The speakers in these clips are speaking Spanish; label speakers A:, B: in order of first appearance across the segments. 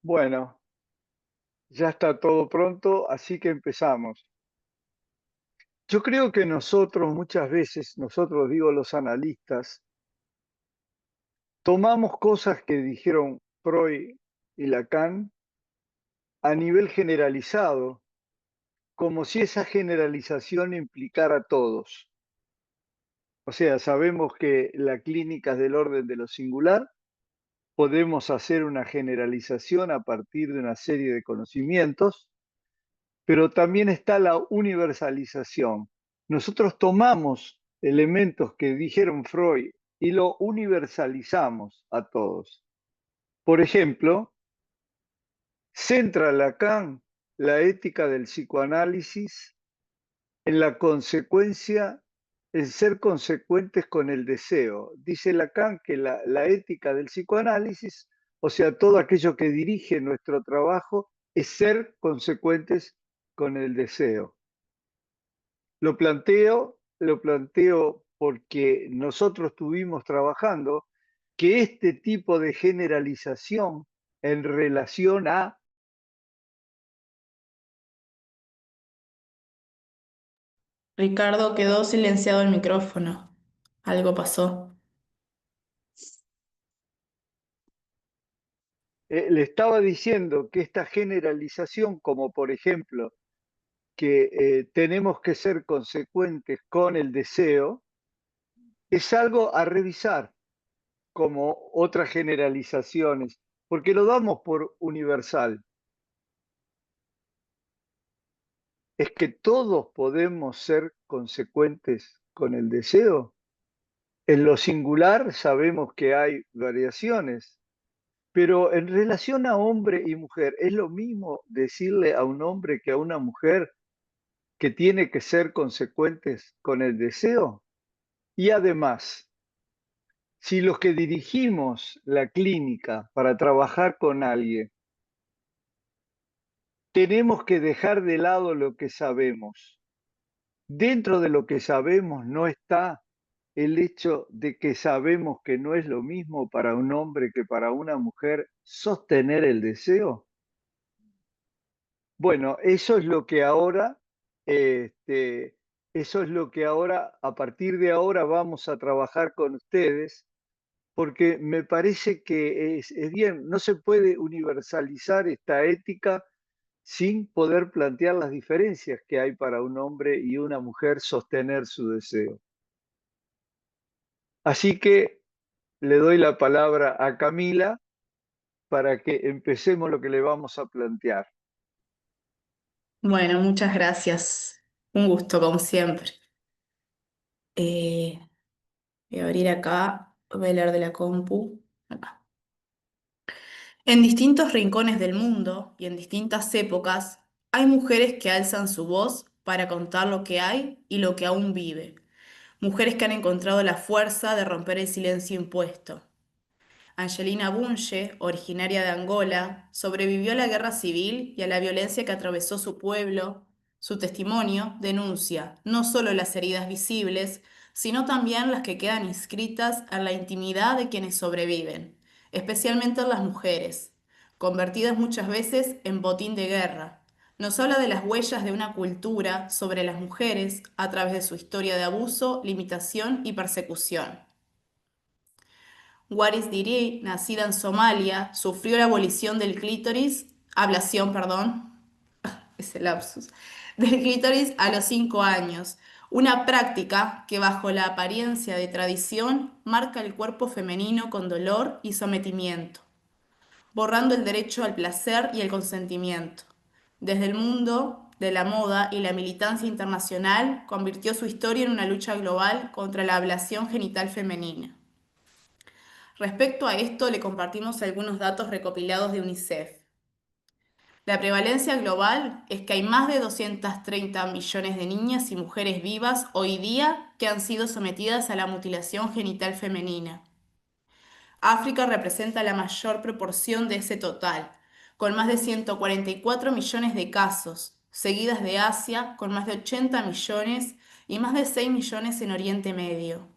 A: Bueno, ya está todo pronto, así que empezamos. Yo creo que nosotros muchas veces, nosotros digo los analistas, tomamos cosas que dijeron Freud y Lacan a nivel generalizado, como si esa generalización implicara a todos. O sea, sabemos que la clínica es del orden de lo singular, podemos hacer una generalización a partir de una serie de conocimientos, pero también está la universalización. Nosotros tomamos elementos que dijeron Freud y lo universalizamos a todos. Por ejemplo, centra Lacan la ética del psicoanálisis en la consecuencia, en ser consecuentes con el deseo. Dice Lacan que la ética del psicoanálisis, o sea, todo aquello que dirige nuestro trabajo, es ser consecuentes con el deseo. Lo planteo porque nosotros estuvimos trabajando que este tipo de generalización en relación a
B: Ricardo quedó silenciado el micrófono. Algo pasó.
A: le estaba diciendo que esta generalización, como por ejemplo que tenemos que ser consecuentes con el deseo, es algo a revisar como otras generalizaciones, porque lo damos por universal. ¿Es que todos podemos ser consecuentes con el deseo? En lo singular sabemos que hay variaciones, pero en relación a hombre y mujer, ¿es lo mismo decirle a un hombre que a una mujer que tiene que ser consecuentes con el deseo? Y además, si los que dirigimos la clínica para trabajar con alguien, tenemos que dejar de lado lo que sabemos. Dentro de lo que sabemos no está el hecho de que sabemos que no es lo mismo para un hombre que para una mujer sostener el deseo. Bueno, eso es lo que ahora, este, eso es lo que ahora, a partir de ahora vamos a trabajar con ustedes, porque me parece que es bien, no se puede universalizar esta ética sin poder plantear las diferencias que hay para un hombre y una mujer sostener su deseo. Así que le doy la palabra a Camila para que empecemos lo que le vamos a plantear.
B: Bueno, muchas gracias. Un gusto, como siempre. Eh, Voy a abrir acá, voy a leer de la compu. Acá. En distintos rincones del mundo y en distintas épocas, hay mujeres que alzan su voz para contar lo que hay y lo que aún vive. Mujeres que han encontrado la fuerza de romper el silencio impuesto. Angelina Bunge, originaria de Angola, sobrevivió a la guerra civil y a la violencia que atravesó su pueblo. Su testimonio denuncia no solo las heridas visibles, sino también las que quedan inscritas en la intimidad de quienes sobreviven, especialmente en las mujeres, convertidas muchas veces en botín de guerra. Nos habla de las huellas de una cultura sobre las mujeres a través de su historia de abuso, limitación y persecución. Waris Dirie, nacida en Somalia, sufrió la ablación, perdón, ese lapsus, del clítoris a los 5 años, una práctica que bajo la apariencia de tradición marca el cuerpo femenino con dolor y sometimiento, borrando el derecho al placer y el consentimiento. Desde el mundo de la moda y la militancia internacional, convirtió su historia en una lucha global contra la ablación genital femenina. Respecto a esto, le compartimos algunos datos recopilados de UNICEF. La prevalencia global es que hay más de 230 millones de niñas y mujeres vivas hoy día que han sido sometidas a la mutilación genital femenina. África representa la mayor proporción de ese total, con más de 144 millones de casos, seguidas de Asia con más de 80 millones y más de 6 millones en Oriente Medio.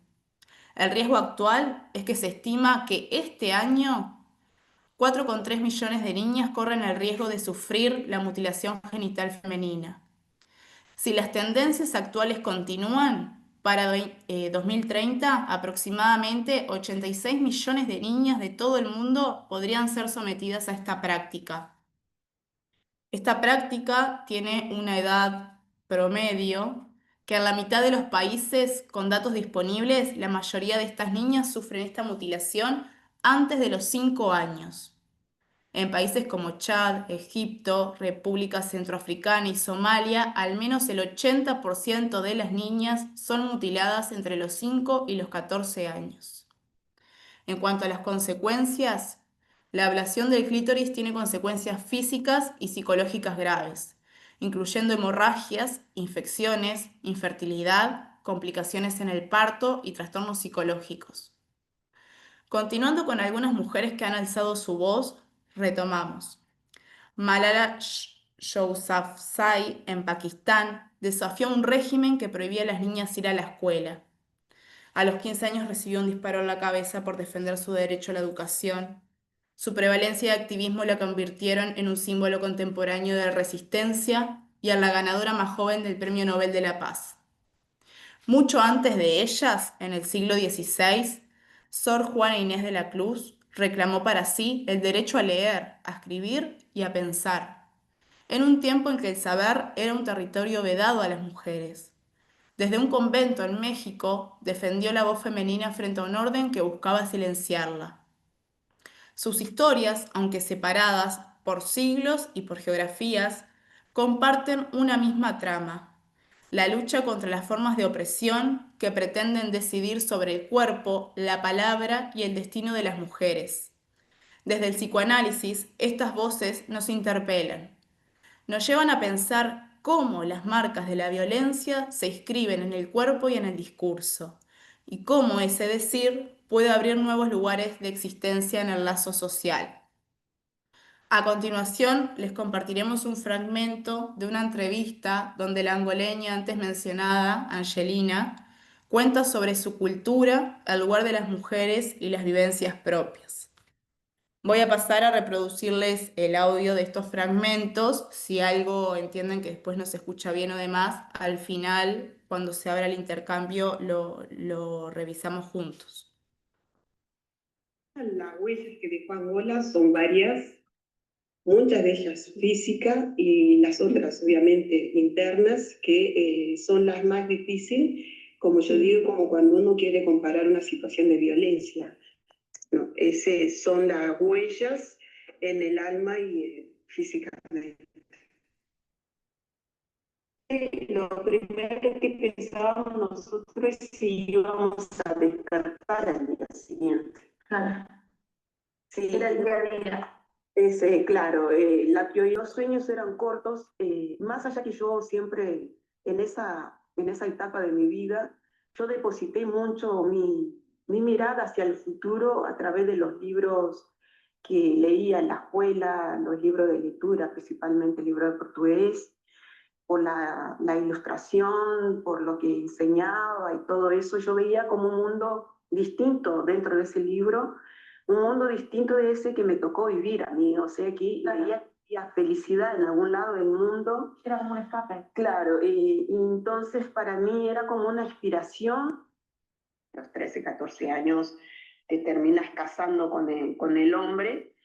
B: El riesgo actual es que se estima que este año 4,3 millones de niñas corren el riesgo de sufrir la mutilación genital femenina. Si las tendencias actuales continúan, para 2030 aproximadamente 86 millones de niñas de todo el mundo podrían ser sometidas a esta práctica. Esta práctica tiene una edad promedio que en la mitad de los países con datos disponibles, la mayoría de estas niñas sufren esta mutilación antes de los 5 años. En países como Chad, Egipto, República Centroafricana y Somalia, al menos el 80% de las niñas son mutiladas entre los 5 y los 14 años. En cuanto a las consecuencias, la ablación del clítoris tiene consecuencias físicas y psicológicas graves, incluyendo hemorragias, infecciones, infertilidad, complicaciones en el parto y trastornos psicológicos. Continuando con algunas mujeres que han alzado su voz, retomamos. Malala Yousafzai en Pakistán desafió un régimen que prohibía a las niñas ir a la escuela. A los 15 años recibió un disparo en la cabeza por defender su derecho a la educación. Su prevalencia y activismo la convirtieron en un símbolo contemporáneo de resistencia y en la ganadora más joven del Premio Nobel de la Paz. Mucho antes de ellas, en el siglo XVI, Sor Juana Inés de la Cruz reclamó para sí el derecho a leer, a escribir y a pensar, en un tiempo en que el saber era un territorio vedado a las mujeres. Desde un convento en México, defendió la voz femenina frente a un orden que buscaba silenciarla. Sus historias, aunque separadas por siglos y por geografías, comparten una misma trama: la lucha contra las formas de opresión que pretenden decidir sobre el cuerpo, la palabra y el destino de las mujeres. Desde el psicoanálisis, estas voces nos interpelan. Nos llevan a pensar cómo las marcas de la violencia se inscriben en el cuerpo y en el discurso, y cómo ese decir puede abrir nuevos lugares de existencia en el lazo social. A continuación, les compartiremos un fragmento de una entrevista donde la angoleña antes mencionada, Angelina, cuenta sobre su cultura, el lugar de las mujeres y las vivencias propias. Voy a pasar a reproducirles el audio de estos fragmentos. Si algo entienden que después no se escucha bien o demás, al final, cuando se abra el intercambio, lo revisamos juntos.
C: Las huellas que dejó Angola son varias, muchas de ellas físicas y las otras obviamente internas, que son las más difíciles, como yo digo, como cuando uno quiere comparar una situación de violencia. No, esas son las huellas en el alma y físicamente. Lo primero que pensábamos nosotros es si íbamos a despertar al día siguiente.
D: Claro,
C: Sí,
D: era el día a día.
C: Claro, los sueños eran cortos, más allá que yo siempre en esa etapa de mi vida, yo deposité mucho mi mirada hacia el futuro a través de los libros que leía en la escuela, los libros de lectura, principalmente el libro de portugués, por la ilustración, por lo que enseñaba y todo eso. Yo veía como un mundo distinto dentro de ese libro, un mundo distinto de ese que me tocó vivir a mí. O sea, que había felicidad en algún lado del mundo.
D: Era como un escape.
C: Claro, y entonces para mí era como una inspiración. A los 13, 14 años te terminas casando con el hombre.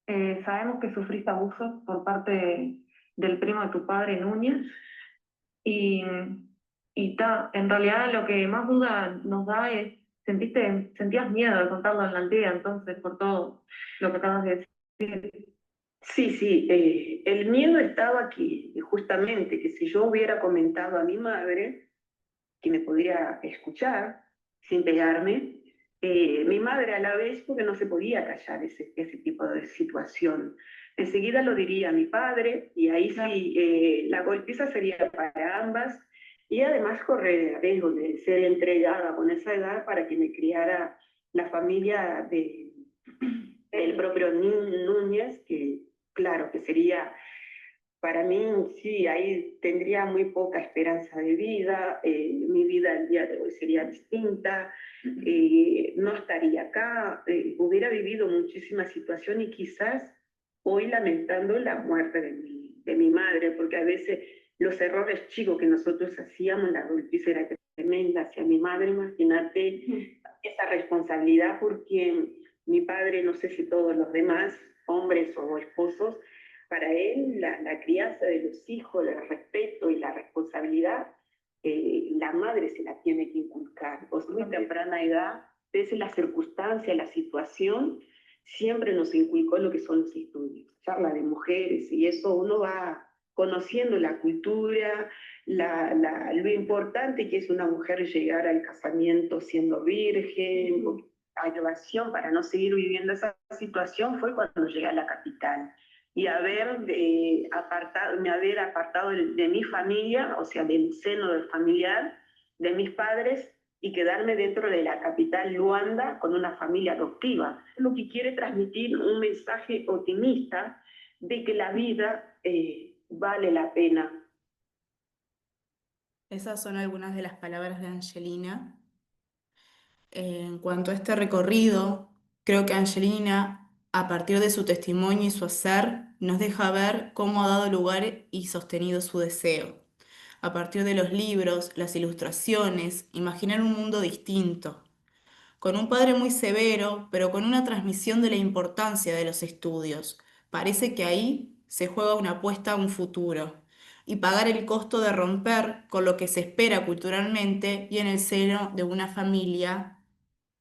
D: Sabemos que sufriste abusos por parte del primo de tu padre, Núñez, y, en realidad lo que más duda nos da es, sentías miedo de contarlo en la aldea, entonces, por todo lo que acabas de decir.
C: Sí, el miedo estaba aquí, justamente, que si yo hubiera comentado a mi madre, que me podría escuchar sin pegarme, mi madre a la vez, porque no se podía callar ese tipo de situación. Enseguida lo diría a mi padre, y ahí sí, la golpiza sería para ambas, y además correr el riesgo de ser entregada con esa edad para que me criara la familia del propio Núñez, que claro, que sería para mí sí, ahí tendría muy poca esperanza de vida, mi vida al día de hoy sería distinta, no estaría acá, hubiera vivido muchísimas situaciones y quizás hoy lamentando la muerte de mi madre, porque a veces los errores chicos que nosotros hacíamos, la adultez era tremenda hacia mi madre, imagínate esa responsabilidad, porque mi padre, no sé si todos los demás, hombres o esposos, para él la crianza de los hijos, el respeto y la responsabilidad, la madre se la tiene que inculcar. Pues muy temprana edad, desde la circunstancia, la situación, siempre nos inculcó lo que son los estudios, charla de mujeres, y eso uno va conociendo la cultura, lo importante que es una mujer llegar al casamiento siendo virgen, ayudación para no seguir viviendo esa situación fue cuando llegué a la capital y me haber apartado de mi familia, o sea, del seno del familiar, de mis padres, y quedarme dentro de la capital Luanda con una familia adoptiva. Lo que quiere transmitir un mensaje optimista de que la vida vale la pena.
B: Esas son algunas de las palabras de Angelina. En cuanto a este recorrido, creo que Angelina, a partir de su testimonio y su hacer, nos deja ver cómo ha dado lugar y sostenido su deseo. A partir de los libros, las ilustraciones, imaginar un mundo distinto, con un padre muy severo, pero con una transmisión de la importancia de los estudios. Parece que ahí se juega una apuesta a un futuro y pagar el costo de romper con lo que se espera culturalmente y en el seno de una familia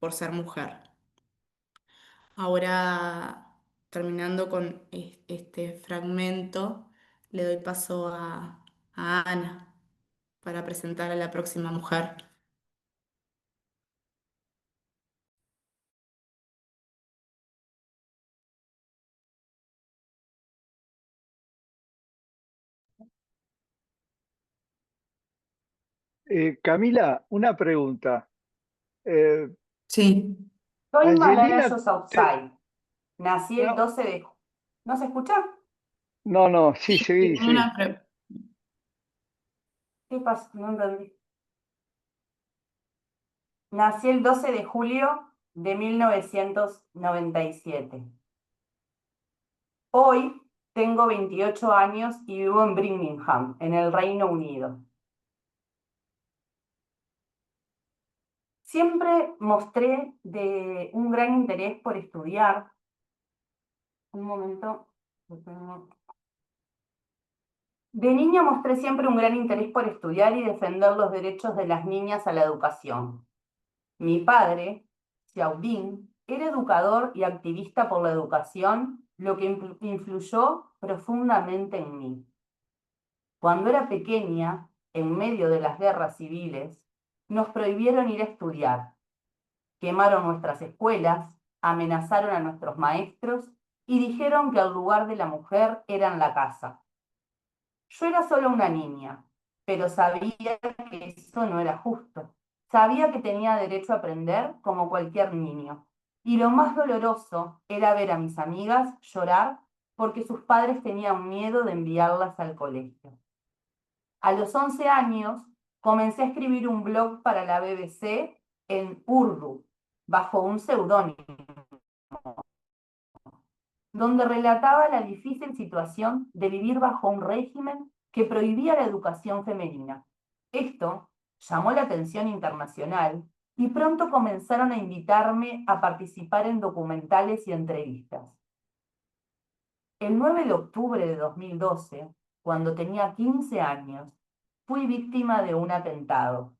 B: por ser mujer. Ahora, terminando con este fragmento, le doy paso a Ana para presentar a la próxima mujer.
A: Camila, una pregunta. Eh,
B: Sí.
E: Soy Malala
A: Angelina,
E: Yousafzai. Nací el
A: no,
E: 12 de... ¿No se escucha?
A: no, sí,
B: Sí,
A: seguí,
B: tengo
A: sí.
E: ¿Qué pasó? No entendí. Nací el 12 de julio de 1997. Hoy tengo 28 años y vivo en Birmingham, en el Reino Unido. Siempre mostré un gran interés por estudiar. Un momento. De niña mostré siempre un gran interés por estudiar y defender los derechos de las niñas a la educación. Mi padre, Xiaobin, era educador y activista por la educación, lo que influyó profundamente en mí. Cuando era pequeña, en medio de las guerras civiles, nos prohibieron ir a estudiar. Quemaron nuestras escuelas, amenazaron a nuestros maestros y dijeron que el lugar de la mujer era en la casa. Yo era solo una niña, pero sabía que eso no era justo. Sabía que tenía derecho a aprender como cualquier niño. Y lo más doloroso era ver a mis amigas llorar porque sus padres tenían miedo de enviarlas al colegio. A los 11 años comencé a escribir un blog para la BBC en Urdu, bajo un seudónimo, donde relataba la difícil situación de vivir bajo un régimen que prohibía la educación femenina. Esto llamó la atención internacional y pronto comenzaron a invitarme a participar en documentales y entrevistas. El 9 de octubre de 2012, cuando tenía 15 años, fui víctima de un atentado.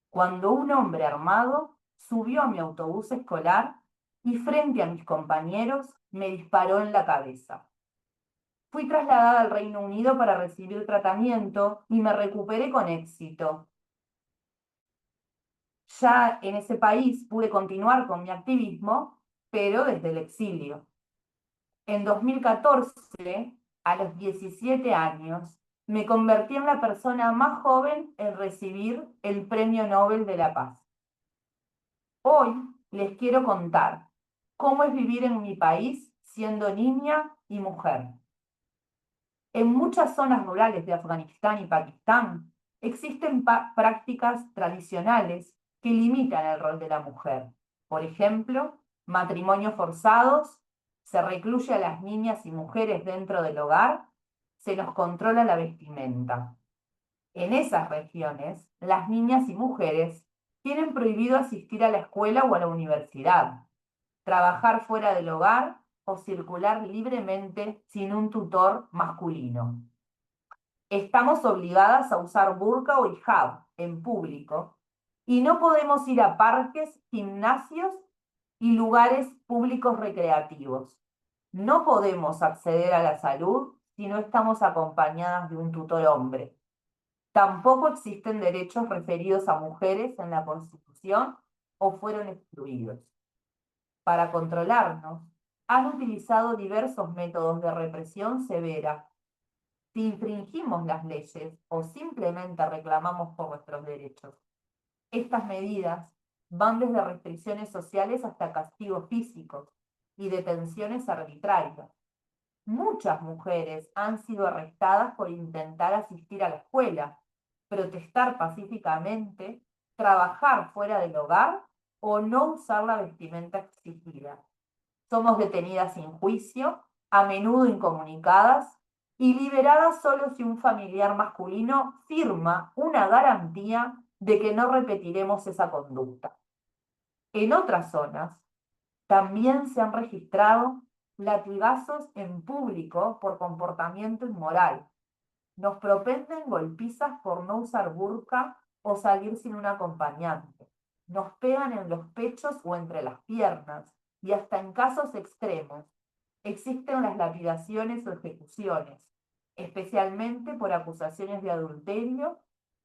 E: Cuando un hombre armado subió a mi autobús escolar y frente a mis compañeros me disparó en la cabeza. Fui trasladada al Reino Unido para recibir tratamiento y me recuperé con éxito. Ya en ese país pude continuar con mi activismo, pero desde el exilio. En 2014, a los 17 años, me convertí en la persona más joven en recibir el Premio Nobel de la Paz. Hoy les quiero contar cómo es vivir en mi país siendo niña y mujer. En muchas zonas rurales de Afganistán y Pakistán existen prácticas tradicionales que limitan el rol de la mujer. Por ejemplo, matrimonios forzados, se recluye a las niñas y mujeres dentro del hogar, se nos controla la vestimenta. En esas regiones, las niñas y mujeres tienen prohibido asistir a la escuela o a la universidad, trabajar fuera del hogar o circular libremente sin un tutor masculino. Estamos obligadas a usar burka o hijab en público y no podemos ir a parques, gimnasios y lugares públicos recreativos. No podemos acceder a la salud si no estamos acompañadas de un tutor hombre. Tampoco existen derechos referidos a mujeres en la Constitución o fueron excluidos. Para controlarnos, han utilizado diversos métodos de represión severa. Si infringimos las leyes o simplemente reclamamos por nuestros derechos, estas medidas van desde restricciones sociales hasta castigos físicos y detenciones arbitrarias. Muchas mujeres han sido arrestadas por intentar asistir a la escuela, protestar pacíficamente, trabajar fuera del hogar o no usar la vestimenta exigida. Somos detenidas sin juicio, a menudo incomunicadas y liberadas solo si un familiar masculino firma una garantía de que no repetiremos esa conducta. En otras zonas, también se han registrado latigazos en público por comportamiento inmoral. Nos propenden golpizas por no usar burka o salir sin un acompañante. Nos pegan en los pechos o entre las piernas y hasta en casos extremos existen las lapidaciones o ejecuciones, especialmente por acusaciones de adulterio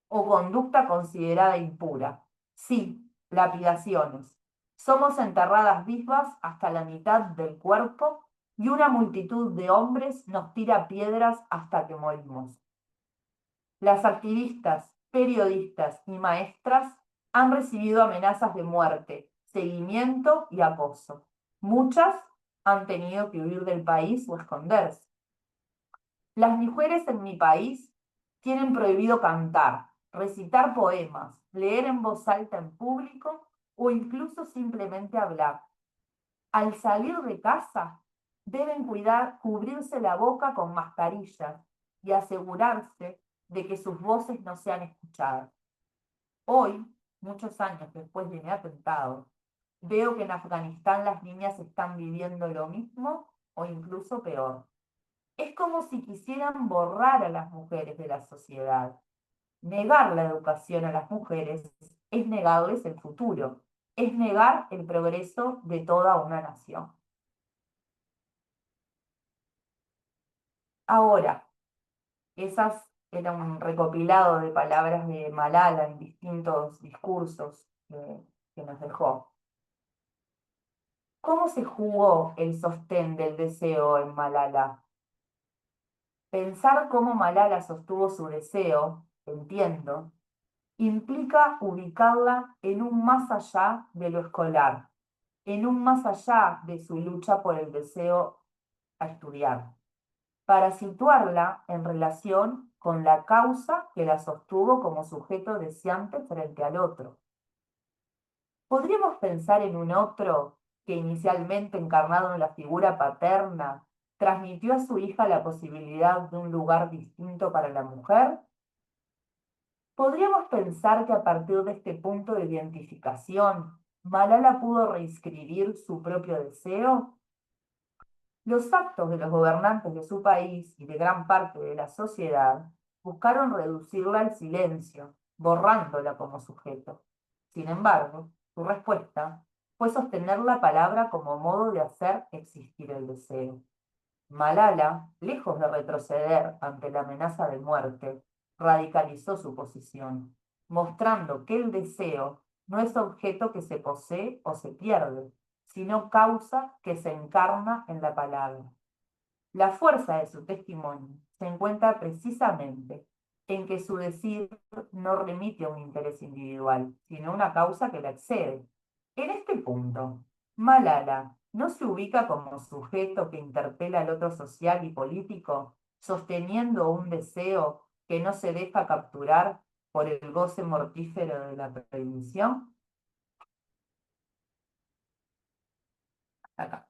E: o conducta considerada impura. Sí, lapidaciones. Somos enterradas vivas hasta la mitad del cuerpo y una multitud de hombres nos tira piedras hasta que morimos. Las activistas, periodistas y maestras han recibido amenazas de muerte, seguimiento y acoso. Muchas han tenido que huir del país o esconderse. Las mujeres en mi país tienen prohibido cantar, recitar poemas, leer en voz alta en público o incluso simplemente hablar. Al salir de casa, deben cubrirse la boca con mascarillas y asegurarse de que sus voces no sean escuchadas. Hoy, muchos años después de mi atentado, veo que en Afganistán las niñas están viviendo lo mismo o incluso peor. Es como si quisieran borrar a las mujeres de la sociedad. Negar la educación a las mujeres es negarles el futuro, es negar el progreso de toda una nación. Ahora, esas era un recopilado de palabras de Malala en distintos discursos que nos dejó. ¿Cómo se jugó el sostén del deseo en Malala? Pensar cómo Malala sostuvo su deseo, entiendo, implica ubicarla en un más allá de lo escolar, en un más allá de su lucha por el deseo a estudiar, para situarla en relación con la causa que la sostuvo como sujeto deseante frente al otro. ¿Podríamos pensar en un otro que inicialmente encarnado en la figura paterna, transmitió a su hija la posibilidad de un lugar distinto para la mujer? ¿Podríamos pensar que a partir de este punto de identificación, Malala pudo reescribir su propio deseo? Los actos de los gobernantes de su país y de gran parte de la sociedad buscaron reducirla al silencio, borrándola como sujeto. Sin embargo, su respuesta fue sostener la palabra como modo de hacer existir el deseo. Malala, lejos de retroceder ante la amenaza de muerte, radicalizó su posición, mostrando que el deseo no es objeto que se posee o se pierde, sino causa que se encarna en la palabra. La fuerza de su testimonio se encuentra precisamente en que su decir no remite a un interés individual, sino a una causa que la excede. En este punto, Malala no se ubica como sujeto que interpela al otro social y político, sosteniendo un deseo que no se deja capturar por el goce mortífero de la prohibición? Acá.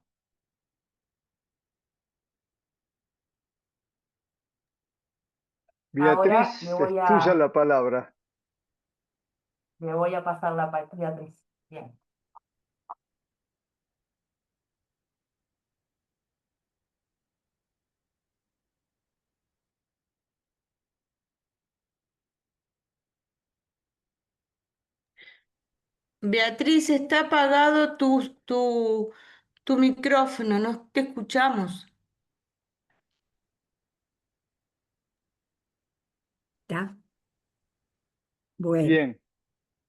E: Ahora
A: Beatriz, es tuya la palabra.
E: le voy a pasar la palabra a Beatriz. Bien.
F: Beatriz, está apagado tu micrófono, no te escuchamos.
G: ¿Está? Bueno,
A: Bien,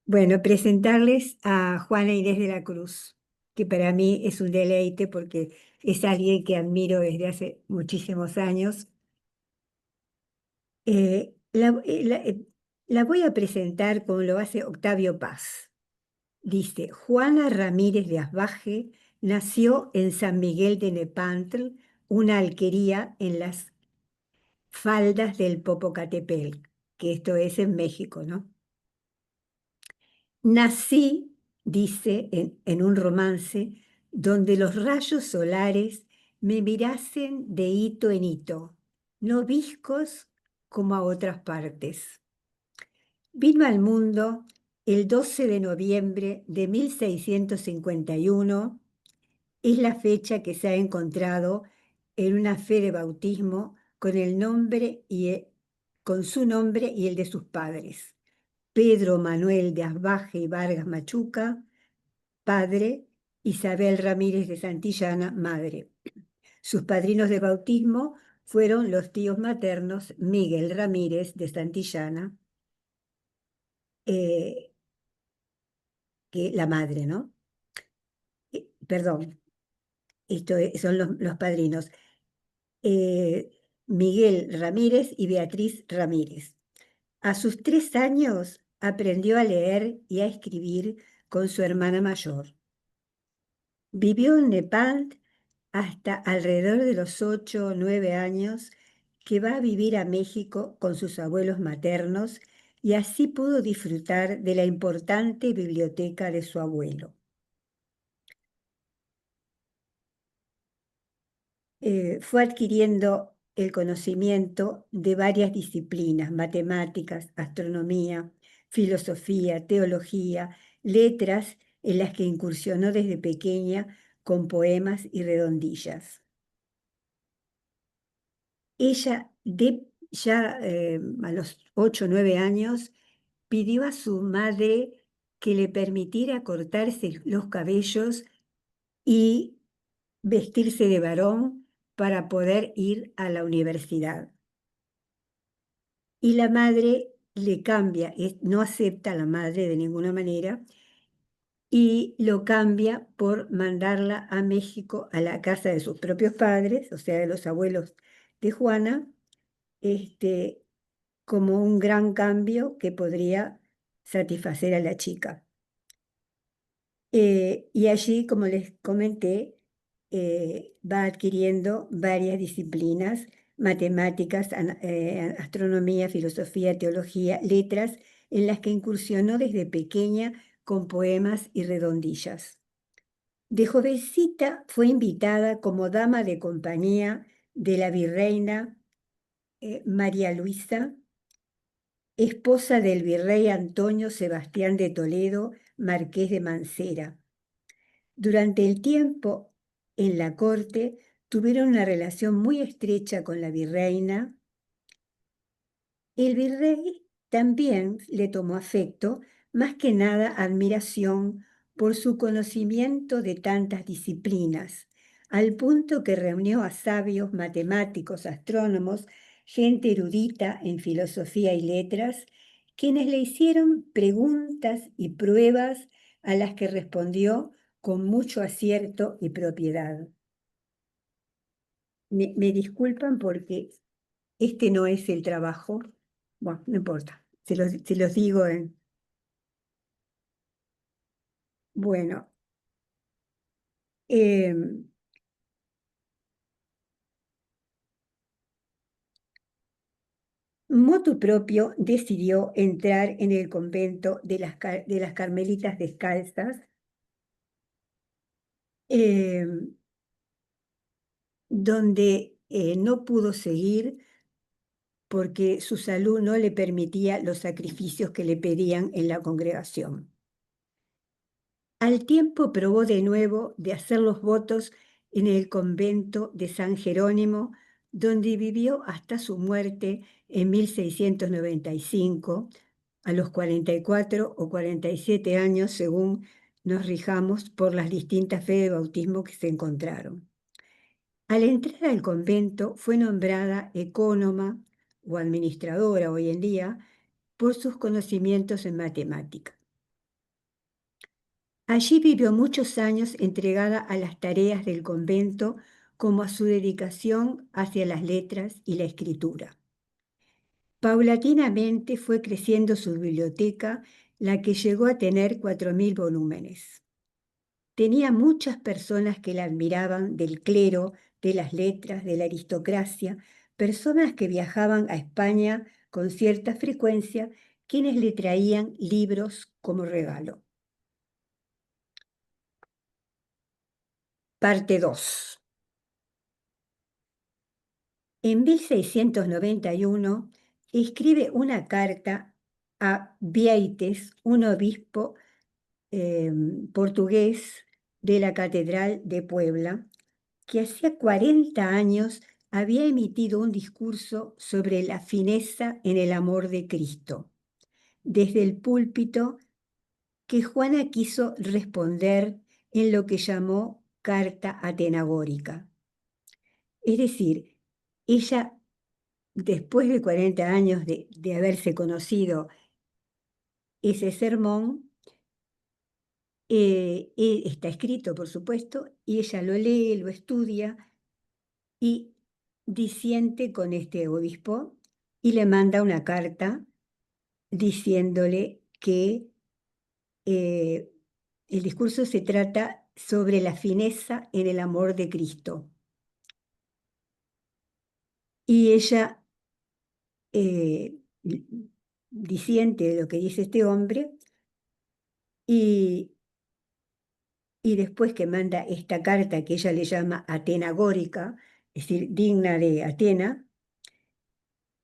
G: bueno, presentarles a Juana Inés de la Cruz, que para mí es un deleite porque es alguien que admiro desde hace muchísimos años. La voy a presentar como lo hace Octavio Paz. Dice, Juana Ramírez de Asbaje nació en San Miguel de Nepantl, una alquería en las faldas del Popocatépetl, que esto es en México, ¿no? Nací, dice en un romance, donde los rayos solares me mirasen de hito en hito, no viscos como a otras partes. Vino al mundo el 12 de noviembre de 1651, es la fecha que se ha encontrado en una fe de bautismo con el nombre con su nombre y el de sus padres. Pedro Manuel de Asbaje y Vargas Machuca, padre; Isabel Ramírez de Santillana, madre. Sus padrinos de bautismo fueron los tíos maternos Miguel Ramírez de Santillana, que la madre, ¿no? Perdón, son los padrinos. Miguel Ramírez y Beatriz Ramírez. A sus 3 años aprendió a leer y a escribir con su hermana mayor. Vivió en Nepal hasta alrededor de los 8 o 9 años, que va a vivir a México con sus abuelos maternos, y así pudo disfrutar de la importante biblioteca de su abuelo. Fue adquiriendo el conocimiento de varias disciplinas: matemáticas, astronomía, filosofía, teología, letras, en las que incursionó desde pequeña con poemas y redondillas. Ella, ya a los 8 o 9 años, pidió a su madre que le permitiera cortarse los cabellos y vestirse de varón para poder ir a la universidad. Y la madre le cambia, no acepta a la madre de ninguna manera, y lo cambia por mandarla a México, a la casa de sus propios padres, o sea, de los abuelos de Juana, como un gran cambio que podría satisfacer a la chica. Y allí, como les comenté, va adquiriendo varias disciplinas: matemáticas, astronomía, filosofía, teología, letras, en las que incursionó desde pequeña con poemas y redondillas. De jovencita fue invitada como dama de compañía de la virreina María Luisa, esposa del virrey Antonio Sebastián de Toledo, marqués de Mancera. Durante el tiempo en la corte tuvieron una relación muy estrecha con la virreina. El virrey también le tomó afecto, más que nada admiración, por su conocimiento de tantas disciplinas, al punto que reunió a sabios, matemáticos, astrónomos, gente erudita en filosofía y letras, quienes le hicieron preguntas y pruebas a las que respondió con mucho acierto y propiedad. Me disculpan porque este no es el trabajo. Bueno, no importa, se los digo en... Bueno, motu propio decidió entrar en el convento de las Carmelitas Descalzas, donde no pudo seguir porque su salud no le permitía los sacrificios que le pedían en la congregación. Al tiempo probó de nuevo de hacer los votos en el convento de San Jerónimo, donde vivió hasta su muerte en 1695, a los 44 o 47 años, según nos rijamos por las distintas fe de bautismo que se encontraron. Al entrar al convento fue nombrada ecónoma o administradora hoy en día por sus conocimientos en matemática. Allí vivió muchos años entregada a las tareas del convento como a su dedicación hacia las letras y la escritura. Paulatinamente fue creciendo su biblioteca, la que llegó a tener 4.000 volúmenes. Tenía muchas personas que la admiraban, del clero, de las letras, de la aristocracia, personas que viajaban a España con cierta frecuencia, quienes le traían libros como regalo. Parte 2. En 1691 escribe una carta a Vieites, un obispo portugués de la Catedral de Puebla, que hacía 40 años había emitido un discurso sobre la fineza en el amor de Cristo, desde el púlpito, que Juana quiso responder en lo que llamó carta atenagórica. Es decir, ella, después de 40 años de haberse conocido ese sermón, está escrito, por supuesto, y ella lo lee, lo estudia y disiente con este obispo y le manda una carta diciéndole que el discurso se trata sobre la fineza en el amor de Cristo. Y ella disiente de lo que dice este hombre y después que manda esta carta que ella le llama atenagórica, es decir, digna de Atena,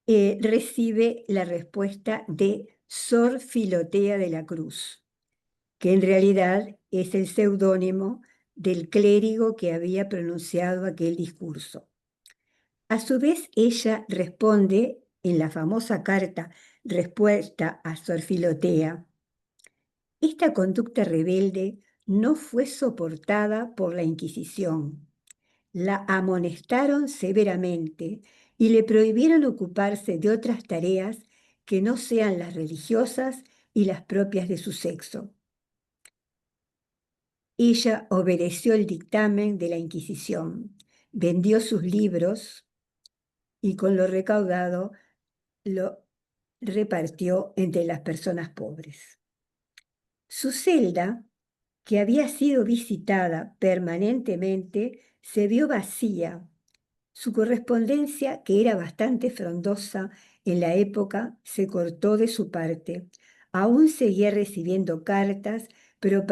G: recibe la respuesta de Sor Filotea de la Cruz, que en realidad es el seudónimo del clérigo que había pronunciado aquel discurso. A su vez, ella responde en la famosa carta Respuesta a Sor Filotea. Esta conducta rebelde no fue soportada por la Inquisición. La amonestaron severamente y le prohibieron ocuparse de otras tareas que no sean las religiosas y las propias de su sexo. Ella obedeció el dictamen de la Inquisición, vendió sus libros y con lo recaudado lo repartió entre las personas pobres. Su celda, que había sido visitada permanentemente, se vio vacía. Su correspondencia, que era bastante frondosa en la época, se cortó de su parte. Aún seguía recibiendo cartas, pero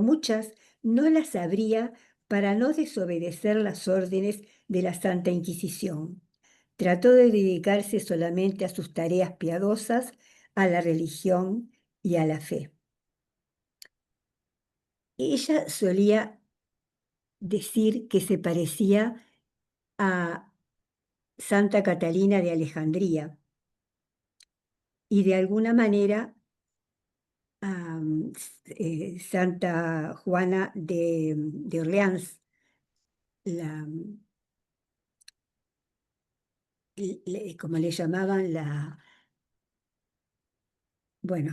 G: muchas no las abría para no desobedecer las órdenes de la Santa Inquisición. Trató de dedicarse solamente a sus tareas piadosas, a la religión y a la fe. Ella solía decir que se parecía a Santa Catalina de Alejandría y de alguna manera a Santa Juana de Orleans, como le llamaban, bueno,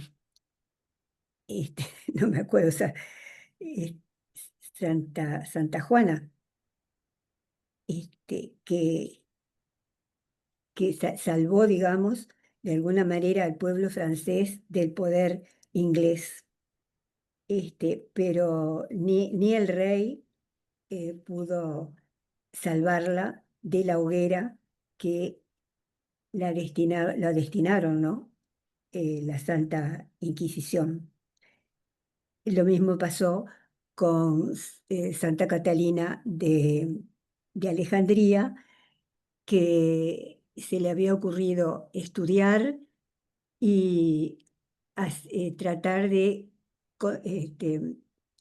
G: no me acuerdo, o sea, Santa Juana, que salvó, digamos, de alguna manera al pueblo francés del poder inglés. Pero ni el rey pudo salvarla de la hoguera que lo destinaron, ¿no? La Santa Inquisición. Lo mismo pasó con Santa Catalina de Alejandría, que se le había ocurrido estudiar y tratar de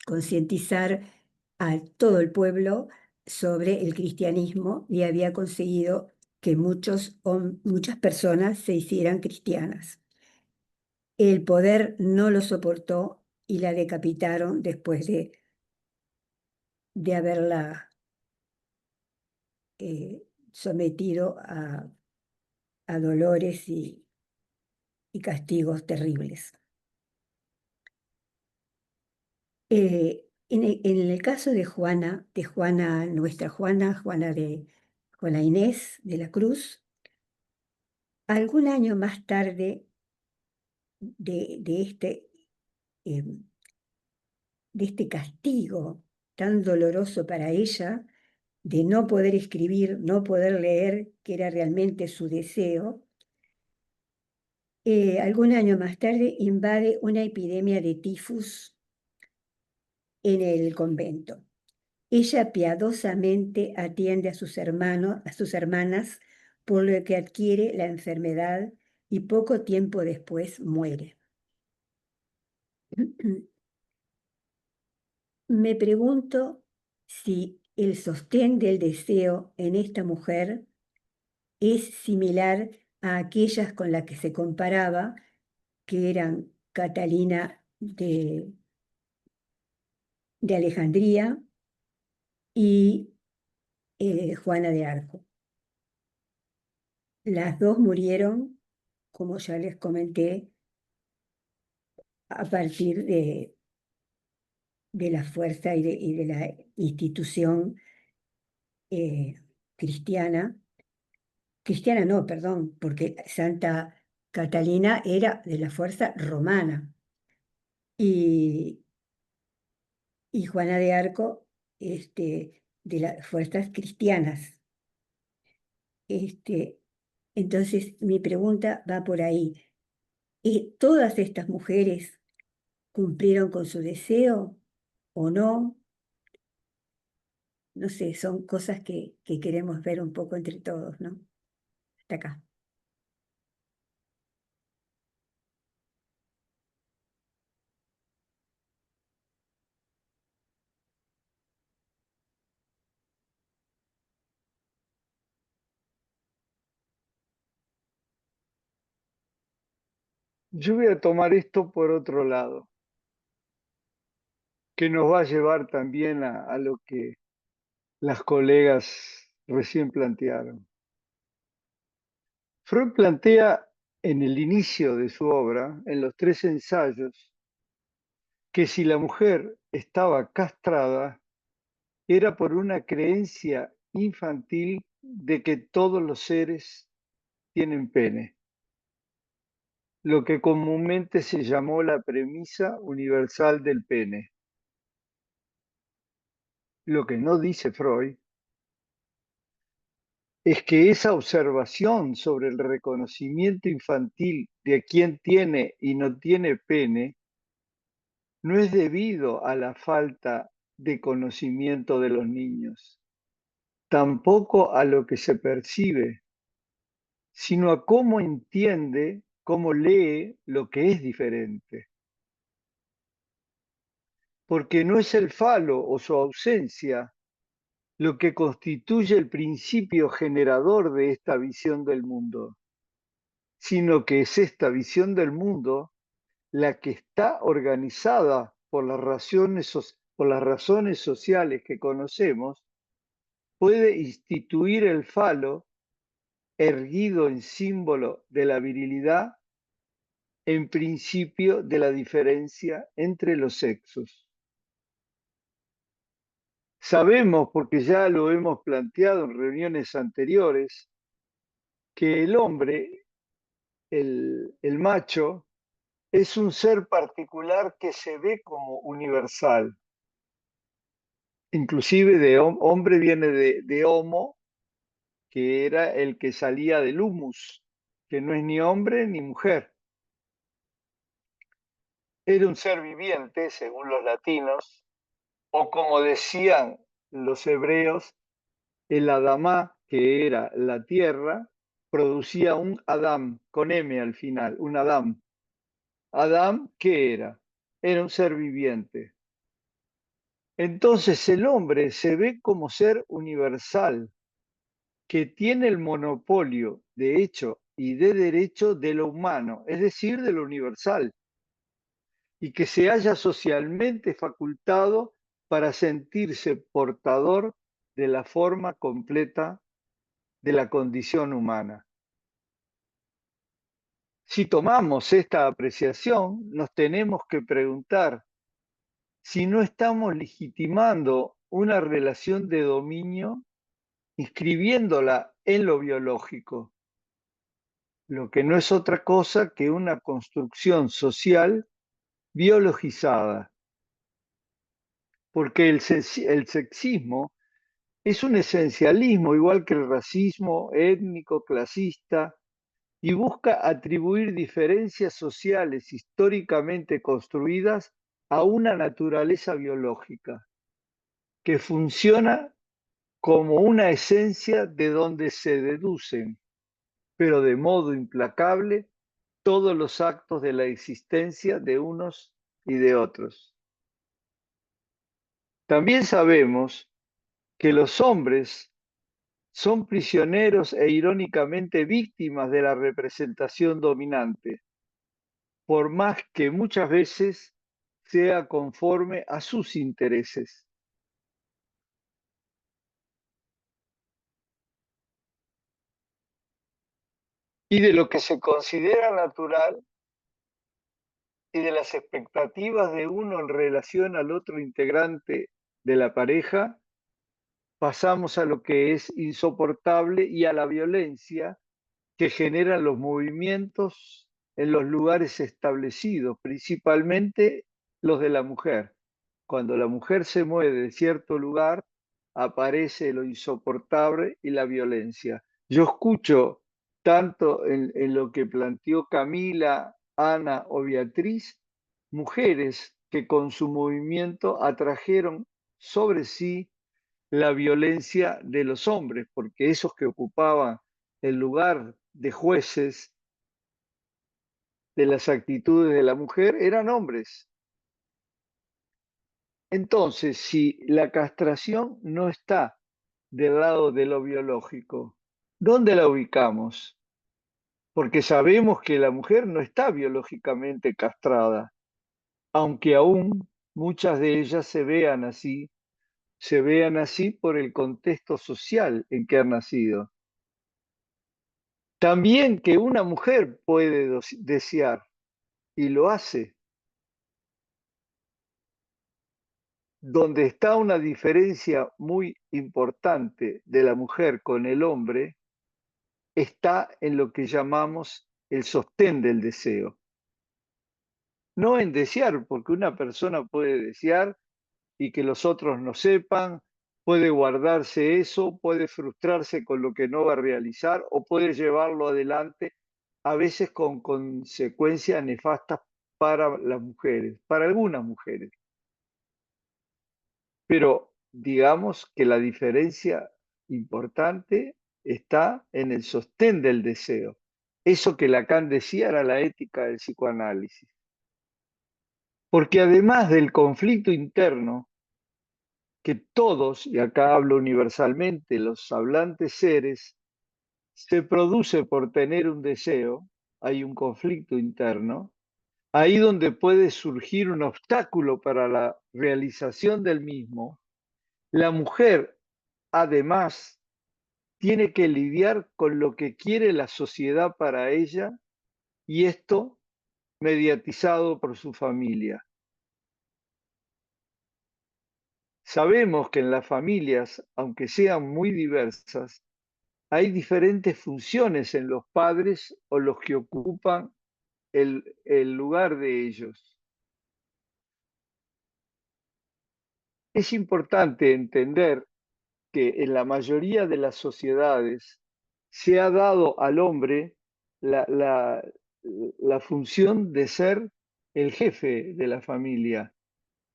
G: concientizar a todo el pueblo sobre el cristianismo, y había conseguido que muchas personas se hicieran cristianas. El poder no lo soportó y la decapitaron después de haberla sometido a dolores y castigos terribles. En el caso de Juana, nuestra Juana Inés de la Cruz, algún año más tarde eh, de este castigo tan doloroso para ella, de no poder escribir, no poder leer, que era realmente su deseo, algún año más tarde invade una epidemia de tifus en el convento. Ella piadosamente atiende a sus hermanas, por lo que adquiere la enfermedad y poco tiempo después muere. Me pregunto si el sostén del deseo en esta mujer es similar a aquellas con las que se comparaba, que eran Catalina de Alejandría y Juana de Arco. Las dos murieron, como ya les comenté, a partir de la fuerza y de la institución cristiana. Cristiana no, perdón, porque Santa Catalina era de la fuerza romana y Juana de Arco de las fuerzas cristianas. Entonces, mi pregunta va por ahí. ¿Todas estas mujeres cumplieron con su deseo o no? No sé, son cosas que queremos ver un poco entre todos, ¿no? Hasta acá.
A: Yo voy a tomar esto por otro lado, que nos va a llevar también a lo que las colegas recién plantearon. Freud plantea en el inicio de su obra, en los 3 ensayos, que si la mujer estaba castrada, era por una creencia infantil de que todos los seres tienen pene, lo que comúnmente se llamó la premisa universal del pene. Lo que no dice Freud es que esa observación sobre el reconocimiento infantil de quién tiene y no tiene pene no es debido a la falta de conocimiento de los niños, tampoco a lo que se percibe, sino a cómo entiende, cómo lee lo que es diferente. Porque no es el falo o su ausencia lo que constituye el principio generador de esta visión del mundo, sino que es esta visión del mundo la que está organizada por las razones sociales que conocemos, puede instituir el falo erguido en símbolo de la virilidad, en principio de la diferencia entre los sexos. Sabemos, porque ya lo hemos planteado en reuniones anteriores, que el hombre, el macho, es un ser particular que se ve como universal. Inclusive de hombre viene de homo, que era el que salía del humus, que no es ni hombre ni mujer. Era un ser viviente, según los latinos, o como decían los hebreos, el Adamá, que era la tierra, producía un Adam, con M al final, un Adam. Adam, ¿qué era? Era un ser viviente. Entonces el hombre se ve como ser universal, que tiene el monopolio de hecho y de derecho de lo humano, es decir, de lo universal, y que se halla socialmente facultado para sentirse portador de la forma completa de la condición humana. Si tomamos esta apreciación, nos tenemos que preguntar si no estamos legitimando una relación de dominio inscribiéndola en lo biológico, lo que no es otra cosa que una construcción social biologizada, porque el sexismo es un esencialismo igual que el racismo étnico clasista y busca atribuir diferencias sociales históricamente construidas a una naturaleza biológica que funciona como una esencia de donde se deducen, pero de modo implacable, todos los actos de la existencia de unos y de otros. También sabemos que los hombres son prisioneros e irónicamente víctimas de la representación dominante, por más que muchas veces sea conforme a sus intereses. Y de lo que se considera natural y de las expectativas de uno en relación al otro integrante de la pareja, pasamos a lo que es insoportable y a la violencia que generan los movimientos en los lugares establecidos, principalmente los de la mujer. Cuando la mujer se mueve de cierto lugar, aparece lo insoportable y la violencia. Yo escucho tanto en lo que planteó Camila, Ana o Beatriz, mujeres que con su movimiento atrajeron sobre sí la violencia de los hombres, porque esos que ocupaban el lugar de jueces de las actitudes de la mujer eran hombres. Entonces, si la castración no está del lado de lo biológico, ¿dónde la ubicamos? Porque sabemos que la mujer no está biológicamente castrada, aunque aún muchas de ellas se vean así por el contexto social en que han nacido. También que una mujer puede desear, y lo hace. Donde está una diferencia muy importante de la mujer con el hombre, está en lo que llamamos el sostén del deseo. No en desear, porque una persona puede desear y que los otros no sepan, puede guardarse eso, puede frustrarse con lo que no va a realizar o puede llevarlo adelante, a veces con consecuencias nefastas para las mujeres, para algunas mujeres. Pero digamos que la diferencia importante está en el sostén del deseo. Eso que Lacan decía era la ética del psicoanálisis. Porque además del conflicto interno, que todos, y acá hablo universalmente, los hablantes seres, se produce por tener un deseo, hay un conflicto interno, ahí donde puede surgir un obstáculo para la realización del mismo, la mujer, además, tiene que lidiar con lo que quiere la sociedad para ella y esto mediatizado por su familia. Sabemos que en las familias, aunque sean muy diversas, hay diferentes funciones en los padres o los que ocupan el lugar de ellos. Es importante entender que en la mayoría de las sociedades se ha dado al hombre la función de ser el jefe de la familia,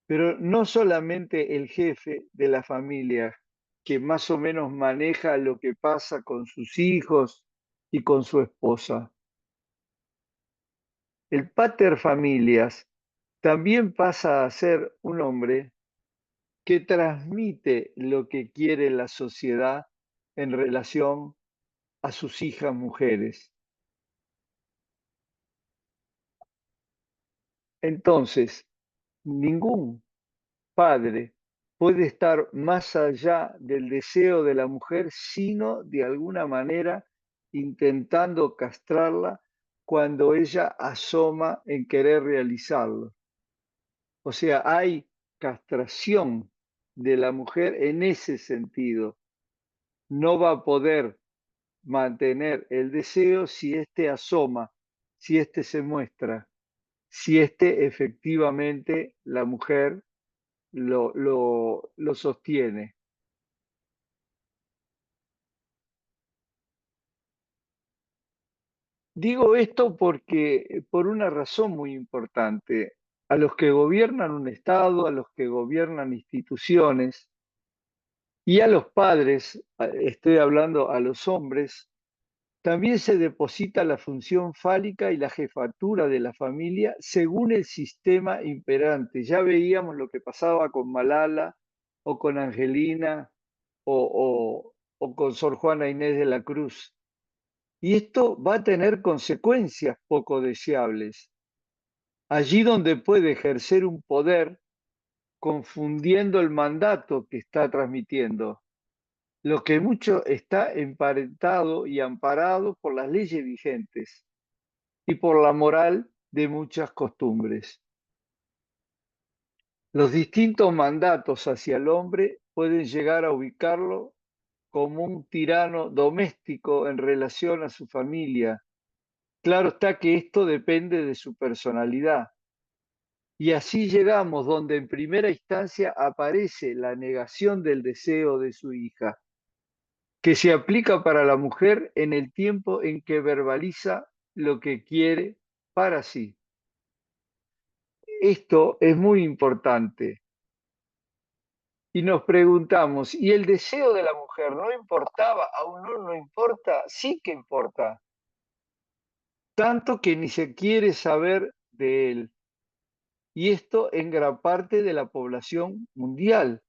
A: pero no solamente el jefe de la familia, que más o menos maneja lo que pasa con sus hijos y con su esposa. El pater familias también pasa a ser un hombre que transmite lo que quiere la sociedad en relación a sus hijas mujeres. Entonces, ningún padre puede estar más allá del deseo de la mujer, sino de alguna manera intentando castrarla cuando ella asoma en querer realizarlo. O sea, hay castración de la mujer en ese sentido. No va a poder mantener el deseo si éste asoma, si éste se muestra, si éste efectivamente la mujer lo sostiene. Digo esto porque, por una razón muy importante, a los que gobiernan un Estado, a los que gobiernan instituciones y a los padres, estoy hablando a los hombres, también se deposita la función fálica y la jefatura de la familia según el sistema imperante. Ya veíamos lo que pasaba con Malala o con Angelina o con Sor Juana Inés de la Cruz. Y esto va a tener consecuencias poco deseables. Allí donde puede ejercer un poder confundiendo el mandato que está transmitiendo, lo que mucho está emparentado y amparado por las leyes vigentes y por la moral de muchas costumbres. Los distintos mandatos hacia el hombre pueden llegar a ubicarlo como un tirano doméstico en relación a su familia. Claro está que esto depende de su personalidad. Y así llegamos donde en primera instancia aparece la negación del deseo de su hija, que se aplica para la mujer en el tiempo en que verbaliza lo que quiere para sí. Esto es muy importante. Y nos preguntamos, ¿y el deseo de la mujer no importaba? ¿Aún no importa? Sí que importa. Tanto que ni se quiere saber de él. Y esto en gran parte de la población mundial.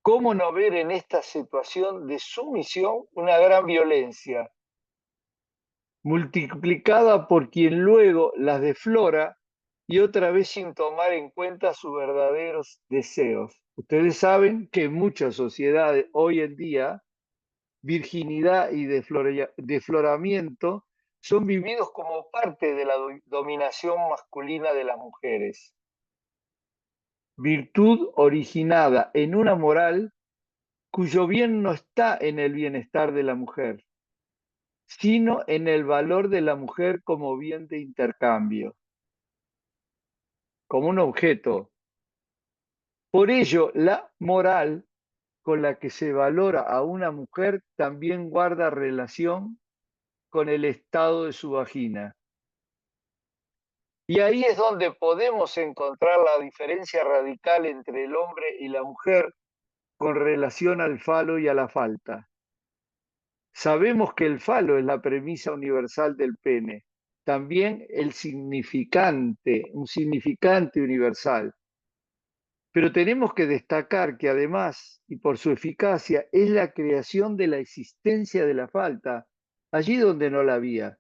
A: ¿Cómo no ver en esta situación de sumisión una gran violencia, multiplicada por quien luego las deflora y otra vez sin tomar en cuenta sus verdaderos deseos? Ustedes saben que en muchas sociedades hoy en día, virginidad y defloramiento son vividos como parte de la dominación masculina de las mujeres. Virtud originada en una moral cuyo bien no está en el bienestar de la mujer, sino en el valor de la mujer como bien de intercambio, como un objeto. Por ello, la moral con la que se valora a una mujer también guarda relación con el estado de su vagina. Y ahí es donde podemos encontrar la diferencia radical entre el hombre y la mujer con relación al falo y a la falta. Sabemos que el falo es la premisa universal del pene, también el significante, un significante universal. Pero tenemos que destacar que además, y por su eficacia, es la creación de la existencia de la falta, allí donde no la había.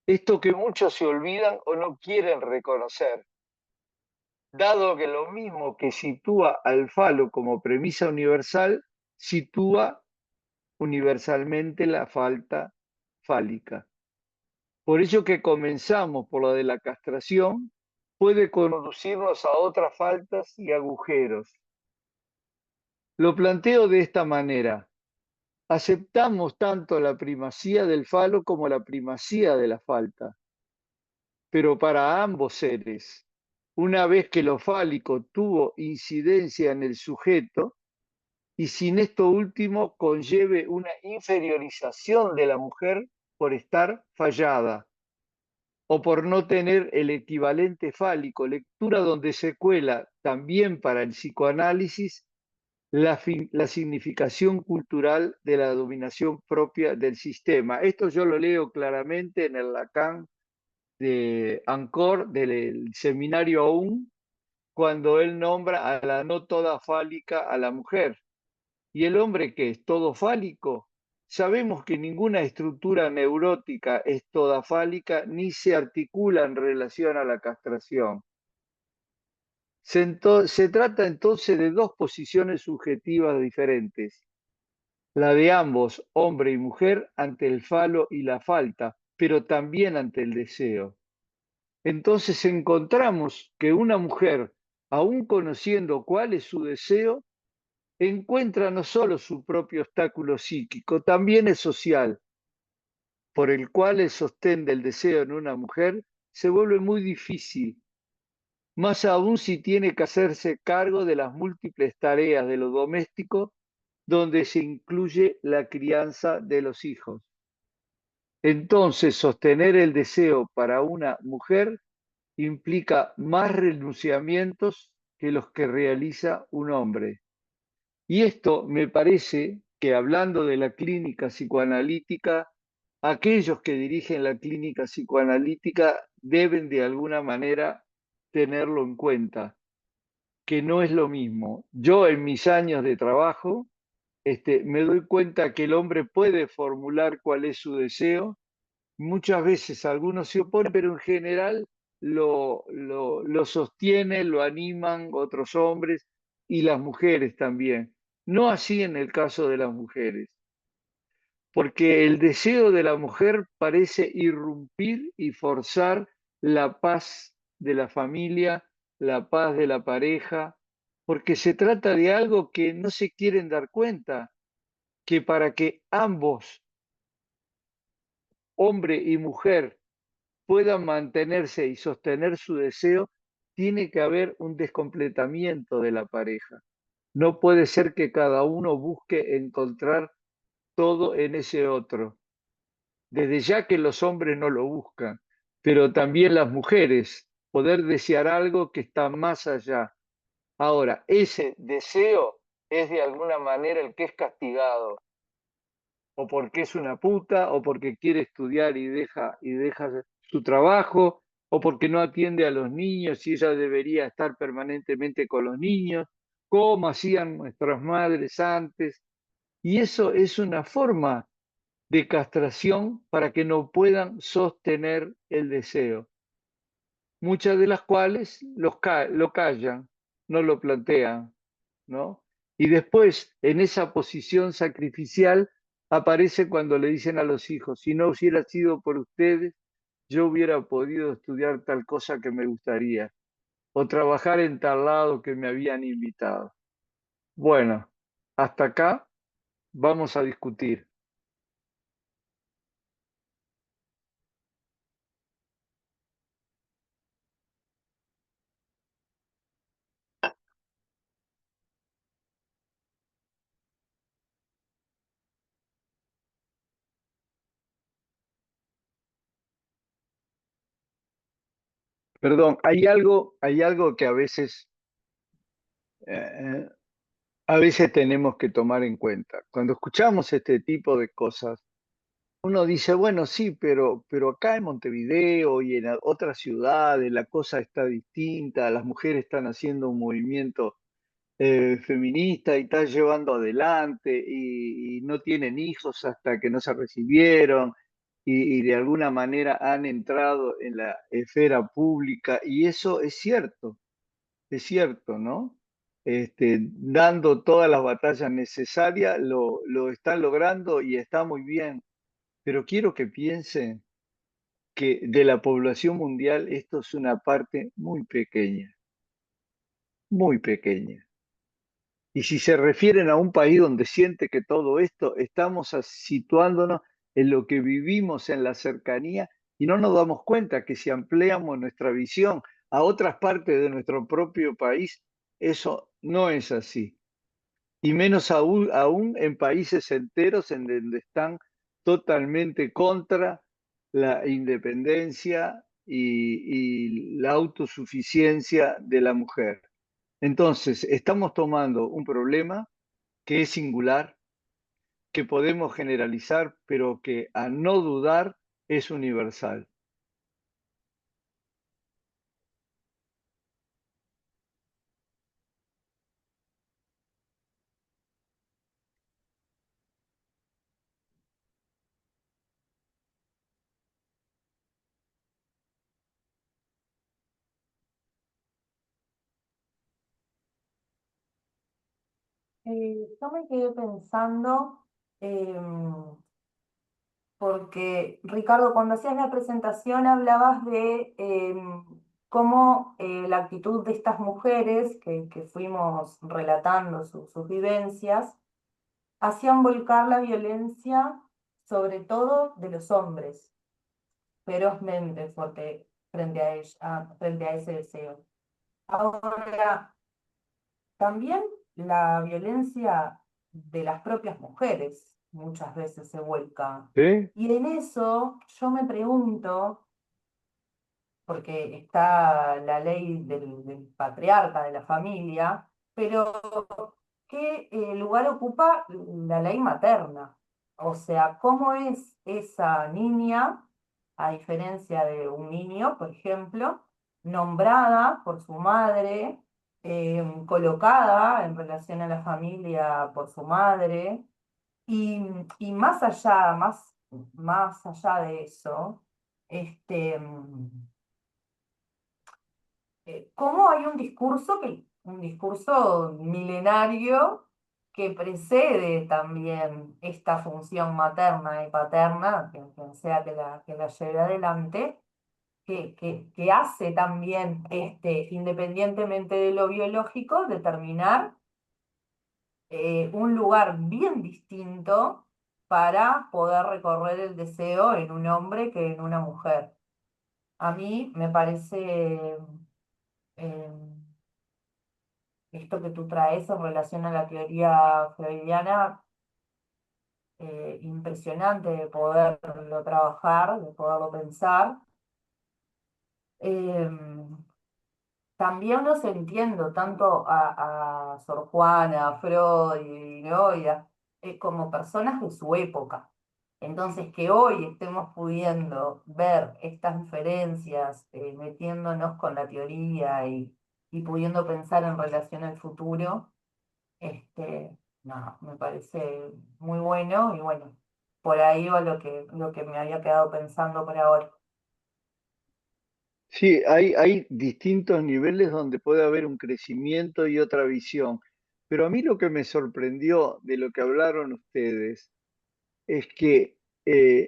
A: Esto que muchos se olvidan o no quieren reconocer, dado que lo mismo que sitúa al falo como premisa universal, sitúa universalmente la falta fálica. Por ello que comenzamos por la de la castración, puede conducirnos a otras faltas y agujeros. Lo planteo de esta manera. Aceptamos tanto la primacía del falo como la primacía de la falta. Pero para ambos seres, una vez que lo fálico tuvo incidencia en el sujeto, y sin esto último conlleve una inferiorización de la mujer por estar fallada o por no tener el equivalente fálico, lectura donde se cuela también para el psicoanálisis la significación cultural de la dominación propia del sistema. Esto yo lo leo claramente en el Lacan de Ancor, del seminario Aún, cuando él nombra a la no toda fálica a la mujer. ¿Y el hombre qué es? ¿Todo fálico? Sabemos que ninguna estructura neurótica es toda fálica ni se articula en relación a la castración. Se trata entonces de dos posiciones subjetivas diferentes, la de ambos, hombre y mujer, ante el falo y la falta, pero también ante el deseo. Entonces encontramos que una mujer, aun conociendo cuál es su deseo, encuentra no solo su propio obstáculo psíquico, también es social, por el cual el sostén del deseo en una mujer se vuelve muy difícil, más aún si tiene que hacerse cargo de las múltiples tareas de lo doméstico, donde se incluye la crianza de los hijos. Entonces, sostener el deseo para una mujer implica más renunciamientos que los que realiza un hombre. Y esto me parece que, hablando de la clínica psicoanalítica, aquellos que dirigen la clínica psicoanalítica deben de alguna manera tenerlo en cuenta, que no es lo mismo. Yo en mis años de trabajo me doy cuenta que el hombre puede formular cuál es su deseo. Muchas veces algunos se oponen, pero en general lo sostienen, lo animan otros hombres y las mujeres también. No así en el caso de las mujeres, porque el deseo de la mujer parece irrumpir y forzar la paz de la familia, la paz de la pareja, porque se trata de algo que no se quieren dar cuenta, que para que ambos, hombre y mujer, puedan mantenerse y sostener su deseo, tiene que haber un descompletamiento de la pareja. No puede ser que cada uno busque encontrar todo en ese otro. Desde ya que los hombres no lo buscan, pero también las mujeres, poder desear algo que está más allá. Ahora, ese deseo es de alguna manera el que es castigado, o porque es una puta, o porque quiere estudiar y deja su trabajo, o porque no atiende a los niños y ella debería estar permanentemente con los niños, como hacían nuestras madres antes. Y eso es una forma de castración para que no puedan sostener el deseo, muchas de las cuales lo callan, no lo plantean, ¿no? Y después, en esa posición sacrificial, aparece cuando le dicen a los hijos, si no hubiera sido por ustedes, yo hubiera podido estudiar tal cosa que me gustaría, o trabajar en tal lado que me habían invitado. Bueno, hasta acá vamos a discutir. Perdón, hay algo que eh, a veces tenemos que tomar en cuenta. Cuando escuchamos este tipo de cosas, uno dice, bueno, sí, pero acá en Montevideo y en otras ciudades la cosa está distinta, las mujeres están haciendo un movimiento feminista y están llevando adelante y no tienen hijos hasta que no se recibieron y de alguna manera han entrado en la esfera pública y eso es cierto, ¿no? Dando todas las batallas necesarias, lo están logrando y está muy bien, pero quiero que piensen que de la población mundial esto es una parte muy pequeña. Y si se refieren a un país donde siente que todo esto, estamos situándonos en lo que vivimos en la cercanía y no nos damos cuenta que si ampliamos nuestra visión a otras partes de nuestro propio país, eso no es así. Y menos aún en países enteros en donde están totalmente contra la independencia y la autosuficiencia de la mujer. Entonces, estamos tomando un problema que es singular, que podemos generalizar, pero que a no dudar es universal.
E: Yo me quedé pensando, porque Ricardo, cuando hacías la presentación hablabas de cómo la actitud de estas mujeres que fuimos relatando sus vivencias, hacían volcar la violencia, sobre todo de los hombres, ferozmente frente a frente a ese deseo. Ahora, también la violencia de las propias mujeres muchas veces se vuelca.
A: ¿Sí?
E: Y en eso yo me pregunto, porque está la ley del patriarca de la familia, pero ¿qué lugar ocupa la ley materna? O sea, ¿cómo es esa niña, a diferencia de un niño, por ejemplo, nombrada por su madre, colocada en relación a la familia por su madre? Y más allá de eso, este, cómo hay un discurso milenario que precede también esta función materna y paterna, quien sea que la lleve adelante, que hace también, independientemente de lo biológico, determinar un lugar bien distinto para poder recorrer el deseo en un hombre que en una mujer. A mí me parece eh, esto que tú traes en relación a la teoría freudiana, impresionante de poderlo trabajar, de poderlo pensar. También los entiendo tanto a Sor Juana, a Freud, ¿no? Como personas de su época. Entonces, que hoy estemos pudiendo ver estas diferencias, metiéndonos con la teoría y pudiendo pensar en relación al futuro, no, me parece muy bueno y bueno, por ahí va lo que me había quedado pensando por ahora.
A: Sí, hay distintos niveles donde puede haber un crecimiento y otra visión. Pero a mí lo que me sorprendió de lo que hablaron ustedes es que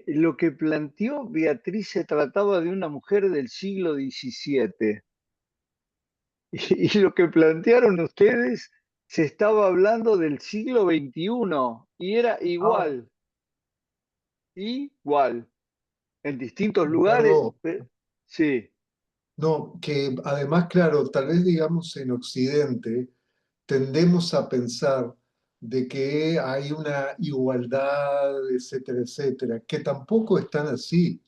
A: lo que planteó Beatriz se trataba de una mujer del siglo XVII y lo que plantearon ustedes se estaba hablando del siglo XXI y era
E: Ahora,
A: igual, en distintos lugares.
H: Ricardo,
A: Sí,
H: no, que además, claro, tal vez digamos en Occidente tendemos a pensar de que hay una igualdad, etcétera, etcétera, que tampoco están así.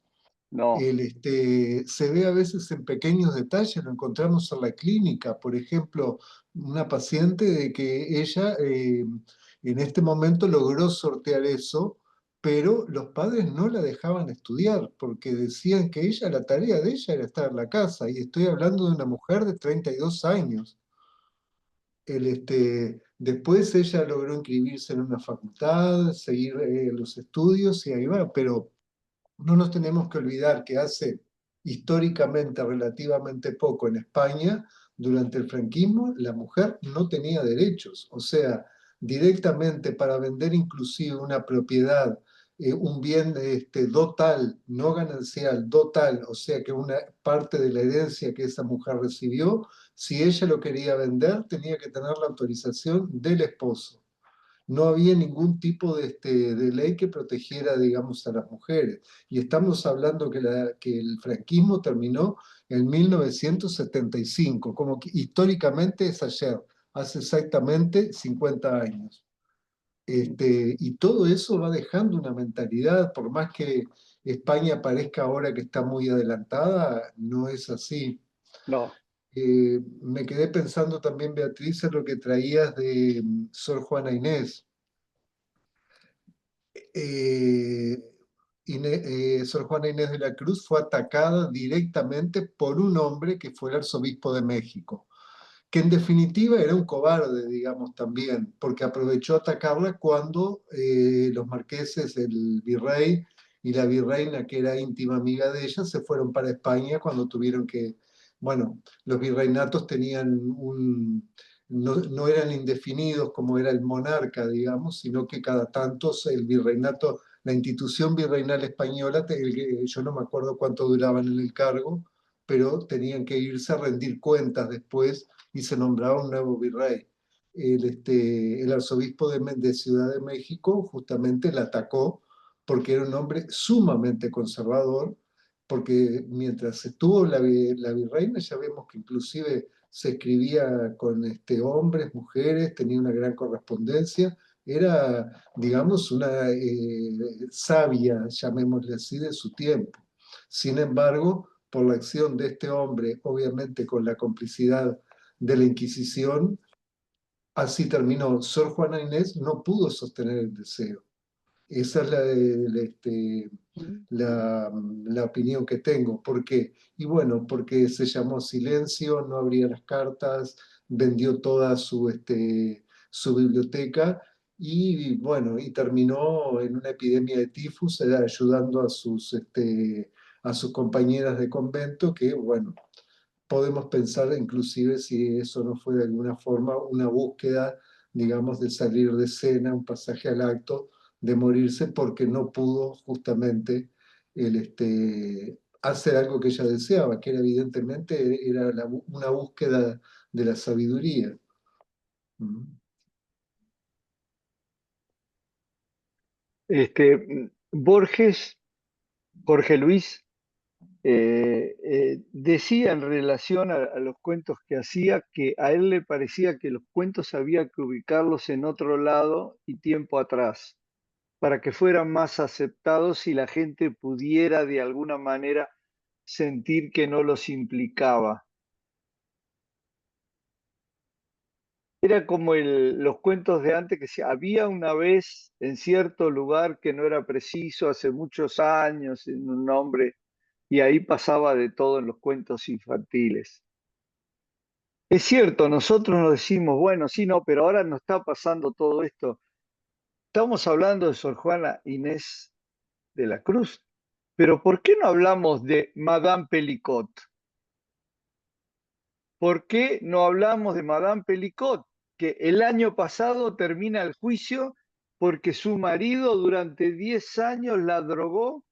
A: no,
H: Se ve a veces en pequeños detalles, lo encontramos en la clínica, por ejemplo, una paciente de que ella en este momento logró sortear eso, pero los padres no la dejaban estudiar porque decían que ella, la tarea de ella era estar en la casa, y estoy hablando de una mujer de 32 años. Después ella logró inscribirse en una facultad, seguir los estudios y ahí va, pero no nos tenemos que olvidar que hace históricamente relativamente poco en España, durante el franquismo, la mujer no tenía derechos. O sea, directamente para vender inclusive una propiedad, un bien dotal, no ganancial, dotal, o sea que una parte de la herencia que esa mujer recibió, si ella lo quería vender, tenía que tener la autorización del esposo. No había ningún tipo de ley que protegiera, digamos, a las mujeres. Y estamos hablando que el franquismo terminó en 1975, como que históricamente es ayer, hace exactamente 50 años. Y todo eso va dejando una mentalidad, por más que España parezca ahora que está muy adelantada, no es así.
A: No,
H: Me quedé pensando también, Beatriz, en lo que traías de Sor Juana Inés. Eh, Sor Juana Inés de la Cruz fue atacada directamente por un hombre que fue el arzobispo de México, que en definitiva era un cobarde, digamos, también, porque aprovechó a atacarla cuando los marqueses, el virrey y la virreina, que era íntima amiga de ella, se fueron para España cuando tuvieron que, bueno, los virreinatos tenían no eran indefinidos como era el monarca, digamos, sino que cada tanto el virreinato, la institución virreinal española, yo no me acuerdo cuánto duraban en el cargo, pero tenían que irse a rendir cuentas después y se nombraba un nuevo virrey. El arzobispo de Ciudad de México justamente la atacó porque era un hombre sumamente conservador, porque mientras estuvo la virreina ya vemos que inclusive se escribía con hombres, mujeres, tenía una gran correspondencia, era, digamos, una sabia, llamémosle así, de su tiempo. Sin embargo, por la acción de este hombre, obviamente con la complicidad de la Inquisición, así terminó. Sor Juana Inés no pudo sostener el deseo. Esa es la opinión que tengo. ¿Por qué? Y bueno, porque se llamó silencio, no abría las cartas, vendió toda su biblioteca y bueno, y terminó en una epidemia de tifus, ayudando a sus compañeras de convento que, bueno, podemos pensar inclusive si eso no fue de alguna forma una búsqueda, digamos, de salir de escena, un pasaje al acto, de morirse porque no pudo justamente hacer algo que ella deseaba, que era evidentemente era una búsqueda de la sabiduría. ¿Mm?
A: Borges, Jorge Luis, decía en relación a los cuentos que hacía que a él le parecía que los cuentos había que ubicarlos en otro lado y tiempo atrás, para que fueran más aceptados y la gente pudiera de alguna manera sentir que no los implicaba. Era como los cuentos de antes que decía, había una vez en cierto lugar que no era preciso, hace muchos años, en un nombre, y ahí pasaba de todo en los cuentos infantiles. Es cierto, nosotros nos decimos, bueno, sí, no, pero ahora no está pasando todo esto. Estamos hablando de Sor Juana Inés de la Cruz, pero ¿por qué no hablamos de Madame Pelicot? ¿Por qué no hablamos de Madame Pelicot? Que el año pasado termina el juicio porque su marido durante 10 años la drogó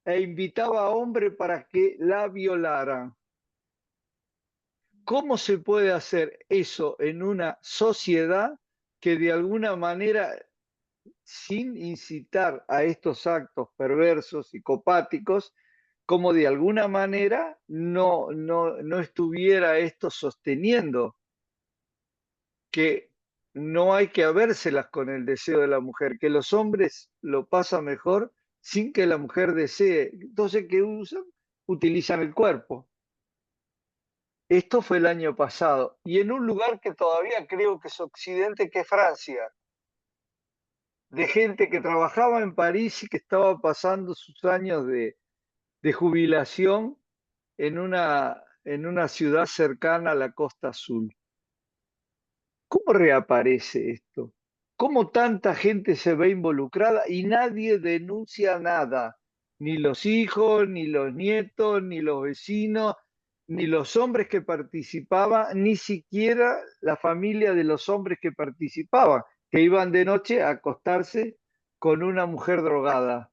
A: e invitaba a hombres para que la violaran. ¿Cómo se puede hacer eso en una sociedad que de alguna manera, sin incitar a estos actos perversos, psicopáticos, como de alguna manera no estuviera esto sosteniendo que no hay que habérselas con el deseo de la mujer, que los hombres lo pasan mejor sin que la mujer desee? Entonces, ¿qué usan? Utilizan el cuerpo. Esto fue el año pasado, y en un lugar que todavía creo que es Occidente, que es Francia, de gente que trabajaba en París y que estaba pasando sus años de jubilación en una ciudad cercana a la Costa Azul. ¿Cómo reaparece esto? ¿Cómo tanta gente se ve involucrada y nadie denuncia nada? Ni los hijos, ni los nietos, ni los vecinos, ni los hombres que participaban, ni siquiera la familia de los hombres que participaban, que iban de noche a acostarse con una mujer drogada.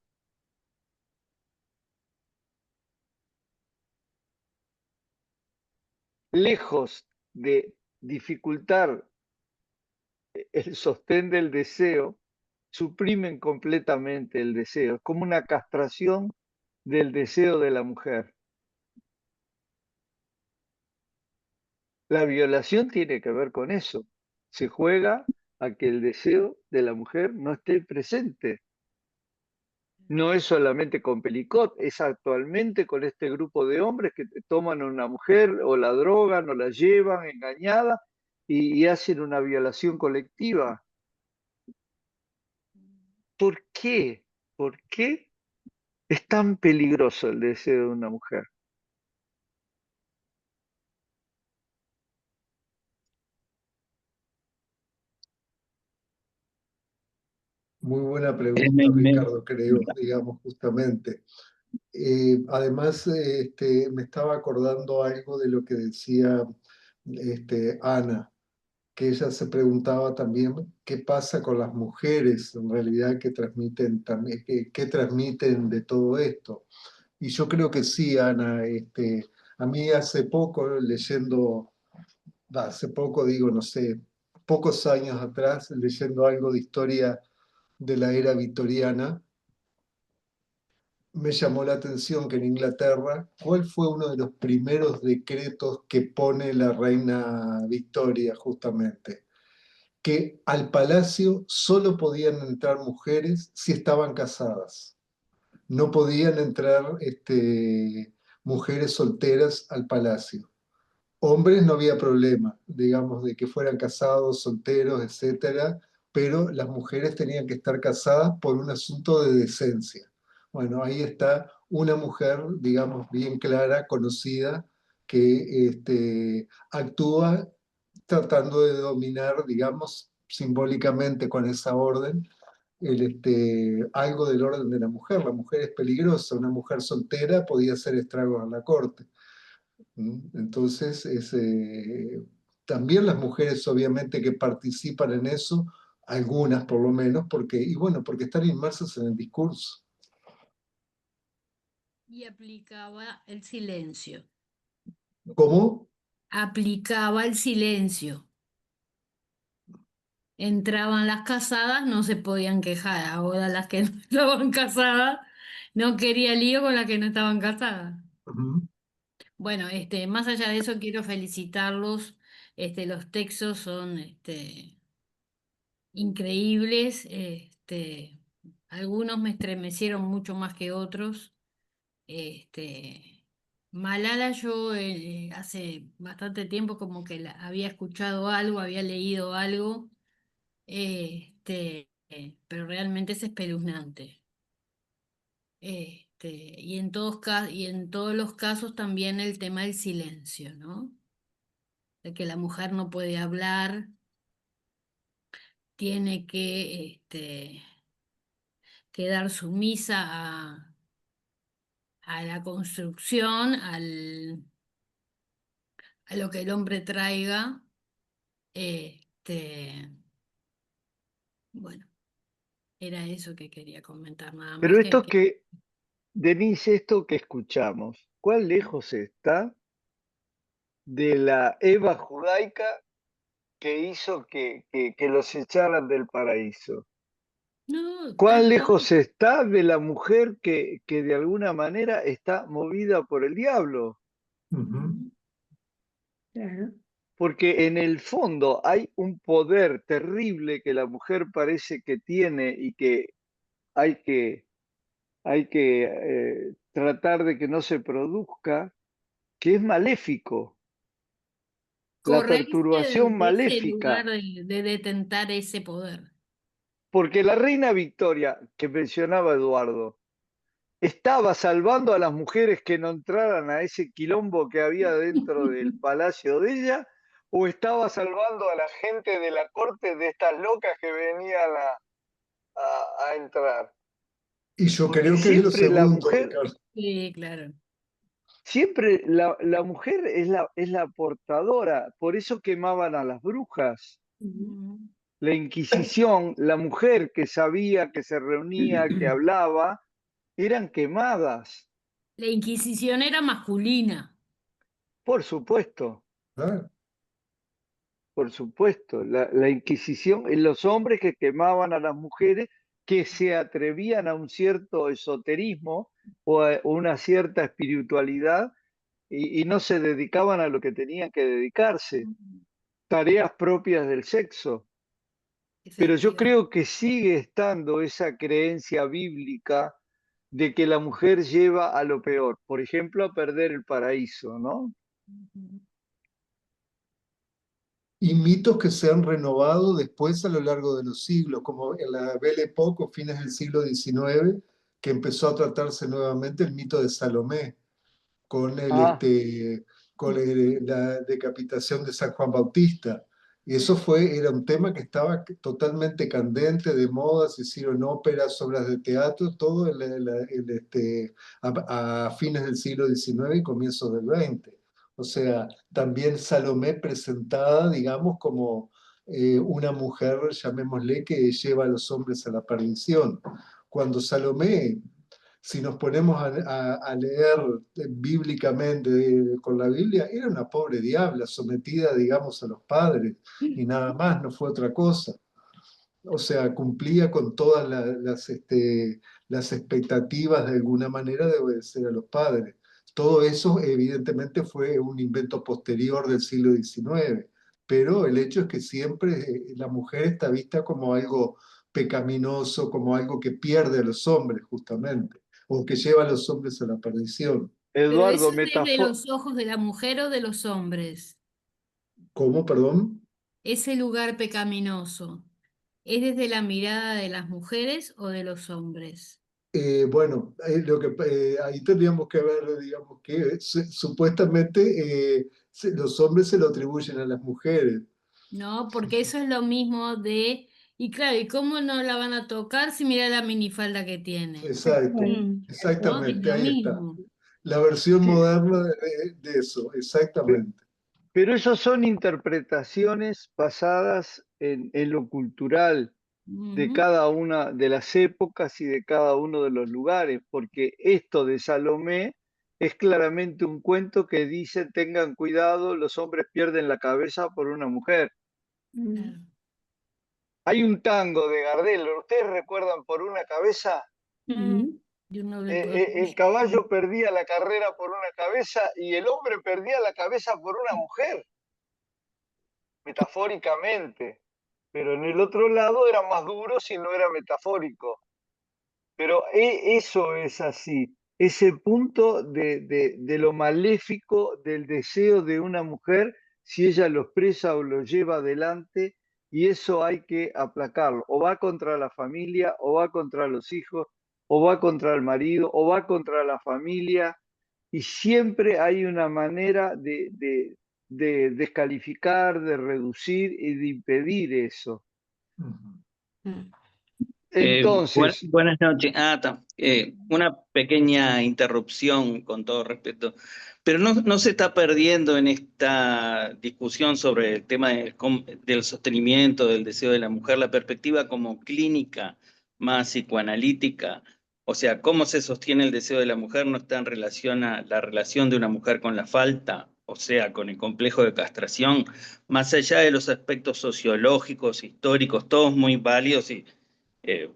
A: Lejos de dificultar el sostén del deseo, suprimen completamente el deseo. Es como una castración del deseo de la mujer. La violación tiene que ver con eso. Se juega a que el deseo de la mujer no esté presente. No es solamente con Pelicot, es actualmente con este grupo de hombres que toman a una mujer o la drogan o la llevan engañada y hacen una violación colectiva. ¿Por qué? ¿Por qué es tan peligroso el deseo de una mujer?
H: Muy buena
I: Me-
H: pregunta,
I: me-
H: Ricardo, creo, digamos, justamente. Además, me estaba acordando algo de lo que decía Ana, que ella se preguntaba también qué pasa con las mujeres en realidad que transmiten también, qué transmiten de todo esto. Y yo creo que sí, Ana, a mí hace poco, hace poco digo, no sé, pocos años atrás, leyendo algo de historia de la era victoriana, me llamó la atención que en Inglaterra, ¿cuál fue uno de los primeros decretos que pone la reina Victoria justamente? Que al palacio solo podían entrar mujeres si estaban casadas. No podían entrar mujeres solteras al palacio. Hombres no había problema, digamos, de que fueran casados, solteros, etcétera, pero las mujeres tenían que estar casadas por un asunto de decencia. Bueno, ahí está una mujer, digamos, bien clara, conocida, que actúa tratando de dominar, digamos, simbólicamente con esa orden, algo del orden de la mujer. La mujer es peligrosa, una mujer soltera podía hacer estragos a la corte. Entonces, también las mujeres obviamente que participan en eso, algunas por lo menos, y bueno, porque están inmersas en el discurso.
J: Y aplicaba el silencio.
H: ¿Cómo?
J: Aplicaba el silencio. Entraban las casadas, no se podían quejar. Ahora las que no estaban casadas, no quería lío con las que no estaban casadas.
H: Ujú.
J: Bueno, más allá de eso, quiero felicitarlos. Los textos son, increíbles. Algunos me estremecieron mucho más que otros. Este, Malala, yo hace bastante tiempo como que había escuchado algo, había leído algo, pero realmente es espeluznante. Y en todos los casos también el tema del silencio, ¿no? De que la mujer no puede hablar, tiene que quedar sumisa a la construcción, a lo que el hombre traiga. Este, bueno, era eso que quería comentar, nada más
A: Pero esto Denise, esto que escuchamos, ¿cuán lejos está de la Eva judaica que hizo que los echaran del paraíso?
J: no,
A: ¿Cuán
J: tal cual.
A: lejos está de la mujer que de alguna manera está movida por el diablo?
H: Ujú.
G: Claro.
A: Porque en el fondo hay un poder terrible que la mujer parece que tiene y que hay que, hay que tratar de que no se produzca, que es maléfico, la
J: Correrse
A: perturbación
J: de ese lugar
A: maléfica.
J: de detentar ese poder.
A: Porque la reina Victoria, que mencionaba Eduardo, estaba salvando a las mujeres que no entraran a ese quilombo que había dentro del palacio de ella, o estaba salvando a la gente de la corte de estas locas que venían a entrar.
H: Y yo
A: Porque
H: creo que es lo
A: siempre la
H: segundo,
A: mujer,
H: Ricardo.
J: Sí, claro.
A: siempre la mujer es la portadora, por eso quemaban a las brujas.
J: Mm.
A: La Inquisición, la mujer que sabía, que se reunía, que hablaba, eran quemadas,
J: La Inquisición era masculina.
A: por supuesto,
H: Ah,
A: por supuesto. La Inquisición, los hombres que quemaban a las mujeres que se atrevían a un cierto esoterismo o a una cierta espiritualidad y no se dedicaban a lo que tenían que dedicarse, tareas propias del sexo. Pero yo
J: efectivamente.
A: creo que sigue estando esa creencia bíblica de que la mujer lleva a lo peor, por ejemplo, a perder el paraíso, ¿no?
J: Ujú.
H: Y mitos que se han renovado después a lo largo de los siglos, como en la Belle Époque, o fines del siglo XIX, que empezó a tratarse nuevamente el mito de Salomé, con,
A: Ah,
H: con la decapitación de San Juan Bautista. Y eso era un tema que estaba totalmente candente, de moda, se hicieron óperas, obras de teatro, todo a fines del siglo XIX y comienzos del XX. O sea, también Salomé presentada, digamos, como una mujer, llamémosle, que lleva a los hombres a la perdición. Cuando Salomé, si nos ponemos a leer bíblicamente con la Biblia, era una pobre diabla sometida, digamos, a los padres y nada más, no fue otra cosa. O sea, cumplía con todas las expectativas de alguna manera de obedecer a los padres. Todo eso evidentemente fue un invento posterior del siglo XIX, pero el hecho es que siempre la mujer está vista como algo pecaminoso, como algo que pierde a los hombres justamente, o que lleva a los hombres a la perdición.
J: Pero eso
A: Eduardo,
J: es desde los ojos de la mujer o de los hombres.
H: ¿Cómo, perdón?
J: Ese lugar pecaminoso, ¿es desde la mirada de las mujeres o de los hombres?
H: Bueno, ahí tendríamos que ver, digamos, que supuestamente los hombres se lo atribuyen a las mujeres.
J: ¿No? Porque eso es lo mismo de, y claro, ¿y cómo no la van a tocar si mira la minifalda que tiene?
G: Tal
H: Exacto,
G: cual,
F: Mm.
G: tal cual.
J: ¿No? Es
H: exactamente,
J: lo
H: ahí está.
J: mismo.
H: La versión
A: sí,
H: moderna de eso, exactamente.
A: pero esas son interpretaciones basadas en lo cultural de
J: Ujú.
A: cada una de las épocas y de cada uno de los lugares, porque esto de Salomé es claramente un cuento que dice tengan cuidado, los hombres pierden la cabeza por una mujer.
G: Mm.
J: Claro.
A: Hay un tango de Gardel, ¿ustedes recuerdan por una cabeza?
J: Mm.
G: Ujú.
J: Yo no recuerdo.
A: El caballo perdía la carrera por una cabeza y el hombre perdía la cabeza por una mujer, metafóricamente. Pero en el otro lado era más duro si no era metafórico. Pero eso es así, ese punto de lo maléfico del deseo de una mujer, si ella lo expresa o lo lleva adelante, y eso hay que aplacarlo. O va contra la familia, o va contra los hijos, o va contra el marido, o va contra la familia, y siempre hay una manera de descalificar, de reducir y de impedir eso.
H: Ujú.
F: Mm.
A: Entonces,
I: Buenas noches. Una pequeña interrupción con todo respeto, pero no se está perdiendo en esta discusión sobre el tema del sostenimiento del deseo de la mujer la perspectiva como clínica más psicoanalítica. O sea, cómo se sostiene el deseo de la mujer no está en relación a la relación de una mujer con la falta, o sea, con el complejo de castración, más allá de los aspectos sociológicos, históricos, todos muy válidos y eh,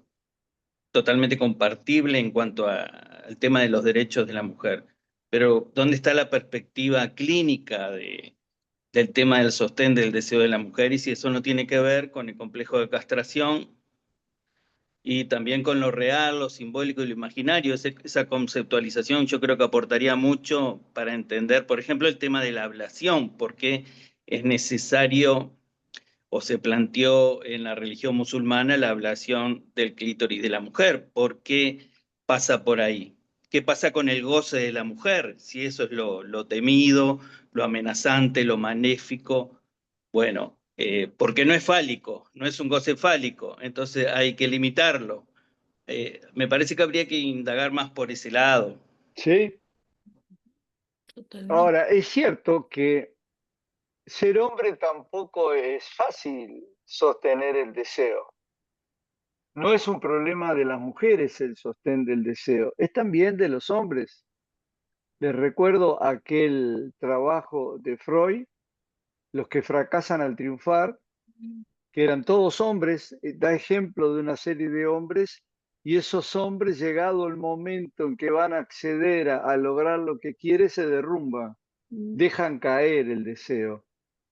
I: totalmente compartible en cuanto al tema de los derechos de la mujer. Pero ¿dónde está la perspectiva clínica del tema del sostén del deseo de la mujer? Y si eso no tiene que ver con el complejo de castración y también con lo real, lo simbólico y lo imaginario, esa conceptualización yo creo que aportaría mucho para entender, por ejemplo, el tema de la ablación, porque es necesario o se planteó en la religión musulmana la ablación del clítoris de la mujer. ¿Por qué pasa por ahí? ¿Qué pasa con el goce de la mujer? Si eso es lo temido, lo amenazante, lo maléfico. Bueno, porque no es fálico, no es un goce fálico, entonces hay que limitarlo. Me parece que habría que indagar más por ese lado.
A: ¿sí?
J: Totalmente.
A: Ahora, es cierto que ser hombre tampoco es fácil sostener el deseo. No es un problema de las mujeres el sostén del deseo, es también de los hombres. Les recuerdo aquel trabajo de Freud, Los que fracasan al triunfar, que eran todos hombres, da ejemplo de una serie de hombres, y esos hombres, llegado el momento en que van a acceder a lograr lo que quiere, se derrumban,
G: Mm.
A: dejan caer el deseo.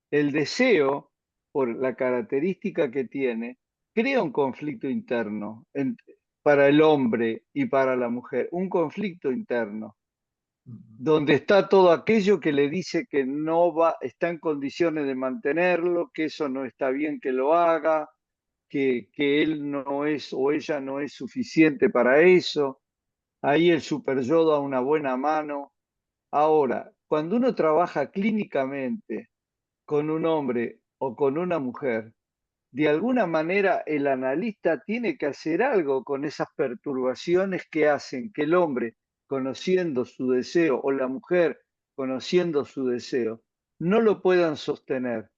A: El deseo, por la característica que tiene, crea un conflicto interno para el hombre y para la mujer, un conflicto interno, donde está todo aquello que le dice que no va, está en condiciones de mantenerlo, que eso no está bien que lo haga, que él no es o ella no es suficiente para eso. Ahí el super yo da una buena mano. Ahora, cuando uno trabaja clínicamente con un hombre o con una mujer, de alguna manera el analista tiene que hacer algo con esas perturbaciones que hacen que el hombre, conociendo su deseo, o la mujer, conociendo su deseo, no lo puedan sostener,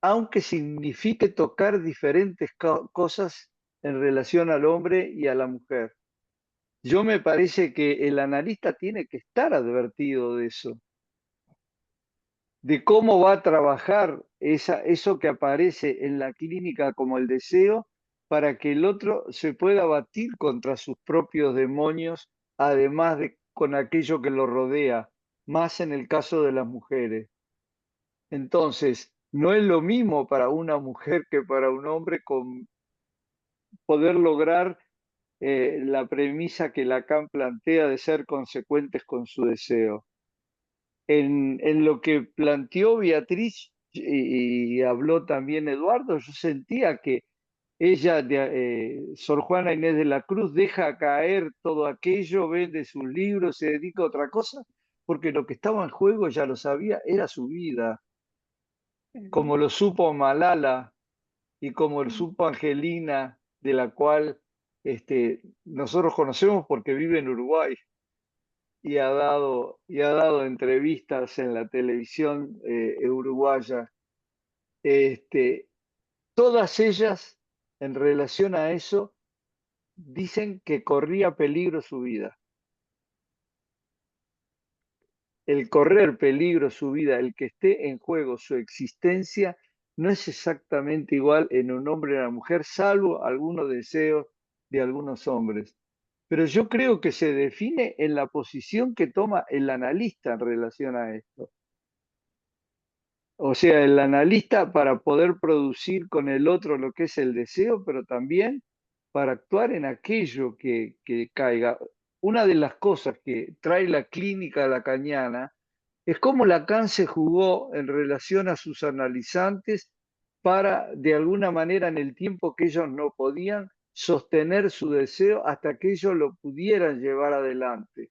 A: aunque signifique tocar diferentes cosas en relación al hombre y a la mujer. Yo me parece que el analista tiene que estar advertido de eso, de cómo va a trabajar eso que aparece en la clínica como el deseo para que el otro se pueda batir contra sus propios demonios, además de con aquello que lo rodea, más en el caso de las mujeres. Entonces, no es lo mismo para una mujer que para un hombre con poder lograr la premisa que Lacan plantea de ser consecuentes con su deseo. En lo que planteó Beatriz y habló también Eduardo, yo sentía que ella, Sor Juana Inés de la Cruz, deja caer todo aquello, vende sus libros, se dedica a otra cosa, porque lo que estaba en juego, ya lo sabía, era su vida, como lo supo Malala y como lo supo Angelina, de la cual nosotros conocemos porque vive en Uruguay y ha dado entrevistas en la televisión uruguaya. Todas ellas, en relación a eso, dicen que corría peligro su vida. El correr peligro su vida, el que esté en juego su existencia, no es exactamente igual en un hombre y una mujer, salvo algunos deseos de algunos hombres. Pero yo creo que se define en la posición que toma el analista en relación a esto. O sea, el analista para poder producir con el otro lo que es el deseo, pero también para actuar en aquello que caiga. Una de las cosas que trae la clínica lacaniana es cómo Lacan se jugó en relación a sus analizantes para, de alguna manera, en el tiempo que ellos no podían, sostener su deseo hasta que ellos lo pudieran llevar adelante.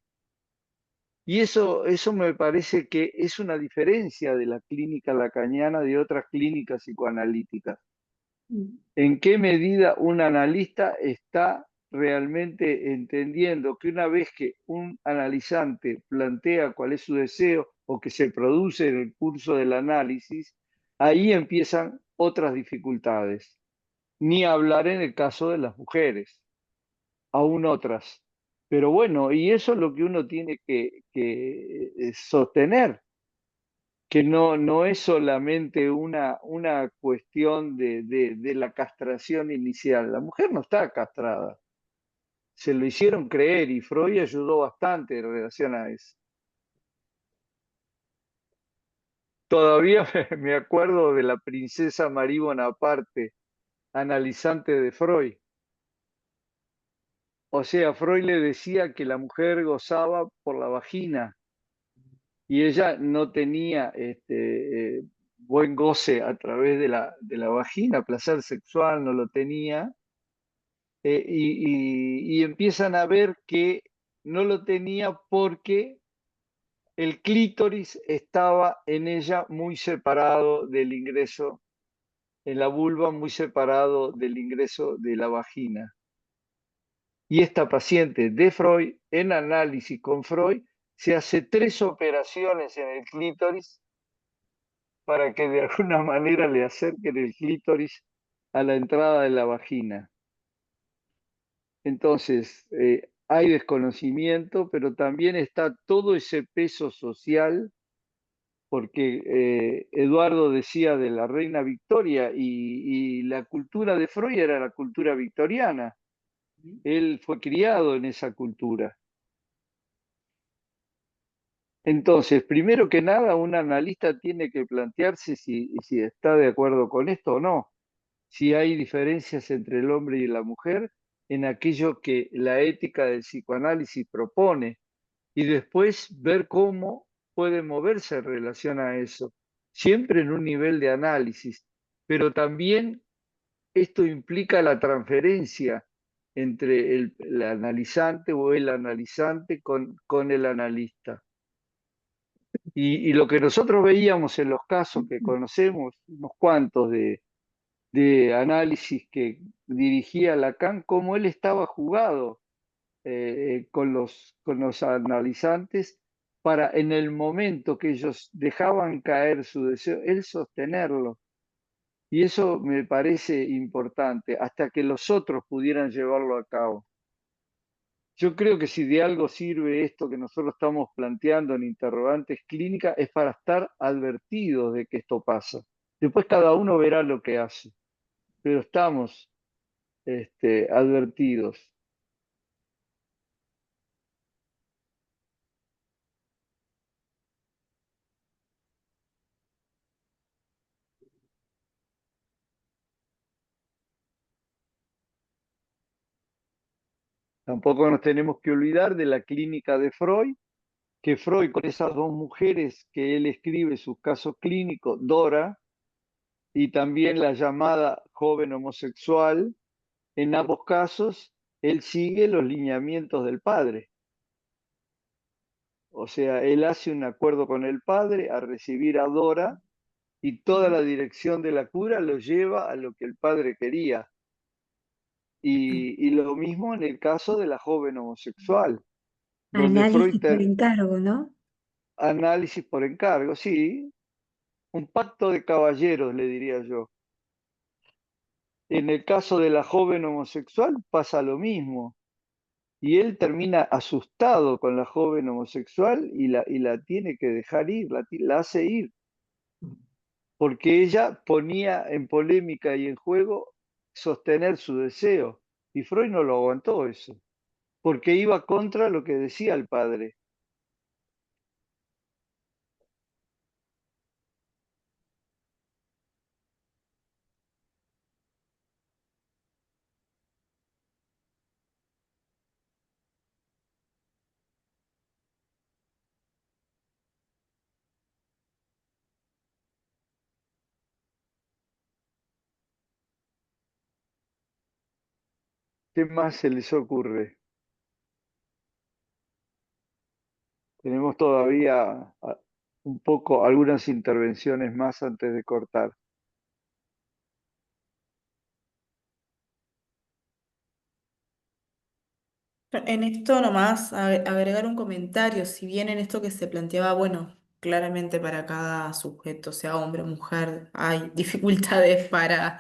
A: Y eso me parece que es una diferencia de la clínica lacaniana de otras clínicas psicoanalíticas. ¿En qué medida un analista está realmente entendiendo que una vez que un analizante plantea cuál es su deseo o que se produce en el curso del análisis, ahí empiezan otras dificultades? Ni hablar en el caso de las mujeres, aún otras. Pero bueno, y eso es lo que uno tiene que sostener, que no es solamente una cuestión de la castración inicial. La mujer no está castrada. Se lo hicieron creer y Freud ayudó bastante en relación a eso. Todavía me acuerdo de la princesa Marie Bonaparte, analizante de Freud. O sea, Freud le decía que la mujer gozaba por la vagina y ella no tenía buen goce a través de la vagina, placer sexual no lo tenía, y empiezan a ver que no lo tenía porque el clítoris estaba en ella muy separado del ingreso, en la vulva muy separado del ingreso de la vagina. Y esta paciente de Freud, en análisis con Freud, se hace 3 operaciones en el clítoris para que de alguna manera le acerquen el clítoris a la entrada de la vagina. Entonces, hay desconocimiento, pero también está todo ese peso social, porque Eduardo decía de la reina Victoria y la cultura de Freud era la cultura victoriana. Él fue criado en esa cultura. Entonces, primero que nada, un analista tiene que plantearse si está de acuerdo con esto o no. si hay diferencias entre el hombre y la mujer en aquello que la ética del psicoanálisis propone y después ver cómo puede moverse en relación a eso, siempre en un nivel de análisis, pero también esto implica la transferencia entre el analizante o el analizante con el analista. Y lo que nosotros veíamos en los casos que conocemos, unos cuantos de análisis que dirigía Lacan, cómo él estaba jugado con los analizantes para en el momento que ellos dejaban caer su deseo, él sostenerlo. Y eso me parece importante, hasta que los otros pudieran llevarlo a cabo. Yo creo que si de algo sirve esto que nosotros estamos planteando en interrogantes clínicas es para estar advertidos de que esto pasa. Después cada uno verá lo que hace, pero estamos advertidos. Tampoco nos tenemos que olvidar de la clínica de Freud, que Freud con esas dos mujeres que él escribe sus casos clínicos, Dora, y también la llamada joven homosexual, en ambos casos él sigue los lineamientos del padre. O sea, él hace un acuerdo con el padre a recibir a Dora y toda la dirección de la cura lo lleva a lo que el padre quería. Y lo mismo en el caso de la joven homosexual, donde Freud
G: Análisis por encargo, ¿no?
A: análisis por encargo, sí, un pacto de caballeros, le diría yo. En el caso de la joven homosexual pasa lo mismo. Y él termina asustado con la joven homosexual y la tiene que dejar ir, la hace ir, porque ella ponía en polémica y en juego sostener su deseo. Y Freud no lo aguantó eso, porque iba contra lo que decía el padre. ¿Qué más se les ocurre? Tenemos todavía un poco algunas intervenciones más antes de cortar.
B: En esto nomás agregar un comentario, si bien en esto que se planteaba, bueno, claramente para cada sujeto, sea hombre o mujer, hay dificultades para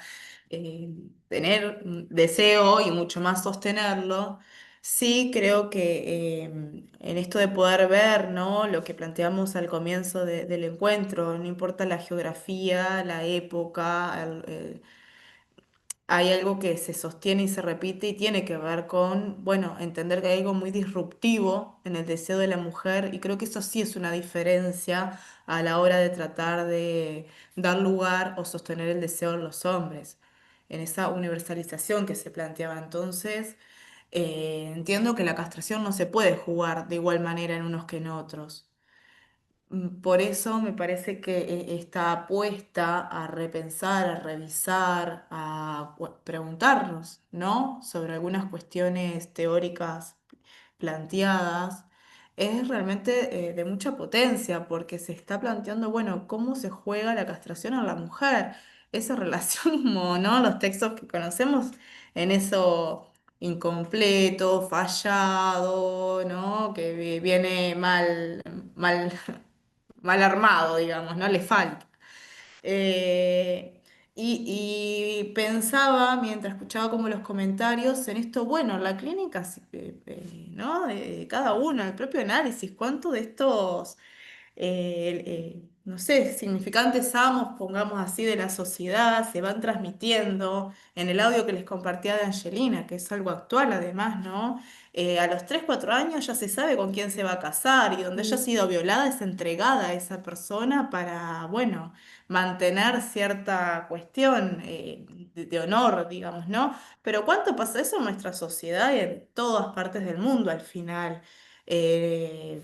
B: eh, tener un deseo y mucho más sostenerlo, sí creo que en esto de poder ver, ¿no? Lo que planteamos al comienzo del encuentro, no importa la geografía, la época, hay algo que se sostiene y se repite y tiene que ver con, bueno, entender que hay algo muy disruptivo en el deseo de la mujer y creo que eso sí es una diferencia a la hora de tratar de dar lugar o sostener el deseo en los hombres, en esa universalización que se planteaba entonces. Entiendo que la castración no se puede jugar de igual manera en unos que en otros. Por eso me parece que está apuesta a repensar, a revisar, a preguntarnos, ¿no? Sobre algunas cuestiones teóricas planteadas, es realmente de mucha potencia, porque se está planteando, bueno, cómo se juega la castración a la mujer. Esa relación, como, ¿no? Los textos que conocemos en eso incompleto, fallado, ¿no? Que viene mal mal armado, digamos, no le falta. Eh, y pensaba, mientras escuchaba como los comentarios, en esto, bueno, la clínica, ¿no? Cada uno, el propio análisis, ¿cuánto de estos no sé, significantes amos, pongamos así, de la sociedad, se van transmitiendo en el audio que les compartía de Angelina, que es algo actual además, ¿no? A los 3 4 años ya se sabe con quién se va a casar y donde ella ha sido violada es entregada a esa persona para, bueno, mantener cierta cuestión de honor, digamos, ¿no? Pero ¿cuánto pasa eso en nuestra sociedad y en todas partes del mundo al final? Eh,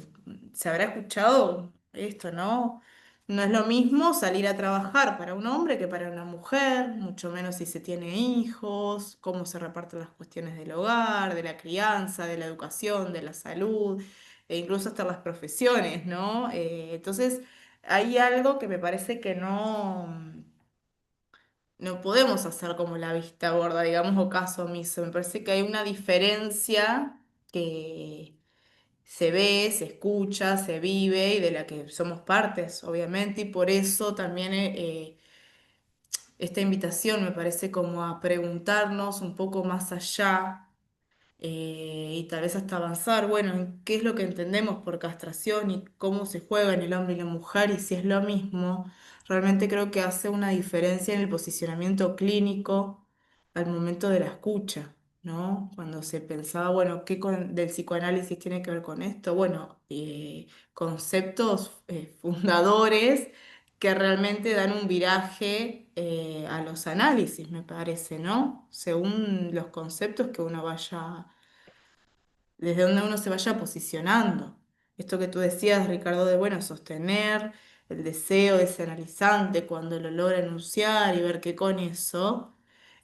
B: Se habrá escuchado esto, ¿no? No es lo mismo salir a trabajar para un hombre que para una mujer, mucho menos si se tiene hijos, cómo se reparten las cuestiones del hogar, de la crianza, de la educación, de la salud, e incluso hasta las profesiones, ¿no? Entonces, hay algo que me parece que no podemos hacer como la vista gorda, digamos, o caso omiso. Me parece que hay una diferencia que se ve, se escucha, se vive y de la que somos partes, obviamente, y por eso también esta invitación me parece como a preguntarnos un poco más allá y tal vez hasta avanzar, bueno, en qué es lo que entendemos por castración y cómo se juega en el hombre y la mujer y si es lo mismo. Realmente creo que hace una diferencia en el posicionamiento clínico al momento de la escucha, ¿no? Cuando se pensaba, bueno, ¿qué del psicoanálisis tiene que ver con esto? Bueno, conceptos fundadores que realmente dan un viraje a los análisis, me parece, ¿no? Según los conceptos que uno vaya, desde donde uno se vaya posicionando. Esto que tú decías, Ricardo, de, bueno, sostener el deseo de ese analizante cuando lo logra enunciar y ver que con eso,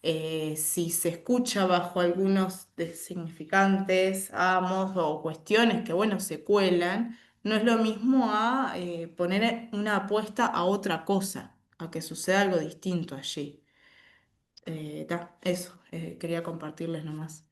B: si se escucha bajo algunos significantes, amos o cuestiones que, bueno, se cuelan, no es lo mismo a poner una apuesta a otra cosa, a que suceda algo distinto allí. Eso, quería compartirles nomás.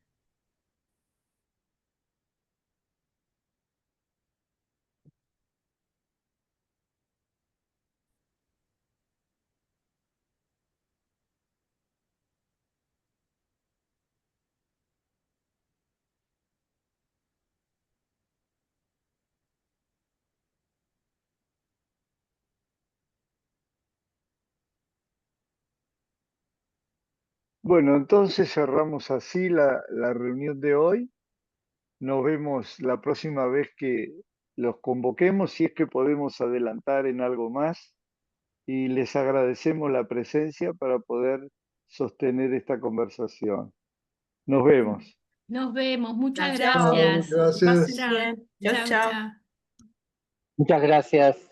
A: Bueno, entonces cerramos así la reunión de hoy. Nos vemos la próxima vez que los convoquemos, si es que podemos adelantar en algo más. Y les agradecemos la presencia para poder sostener esta conversación. Nos vemos.
J: Nos vemos, muchas
B: Chao.
H: Chao,
J: gracias.
H: gracias.
B: Pasen
J: Chao,
B: bien. Chao,
J: chao,
B: chao.
J: chao.
I: Muchas gracias.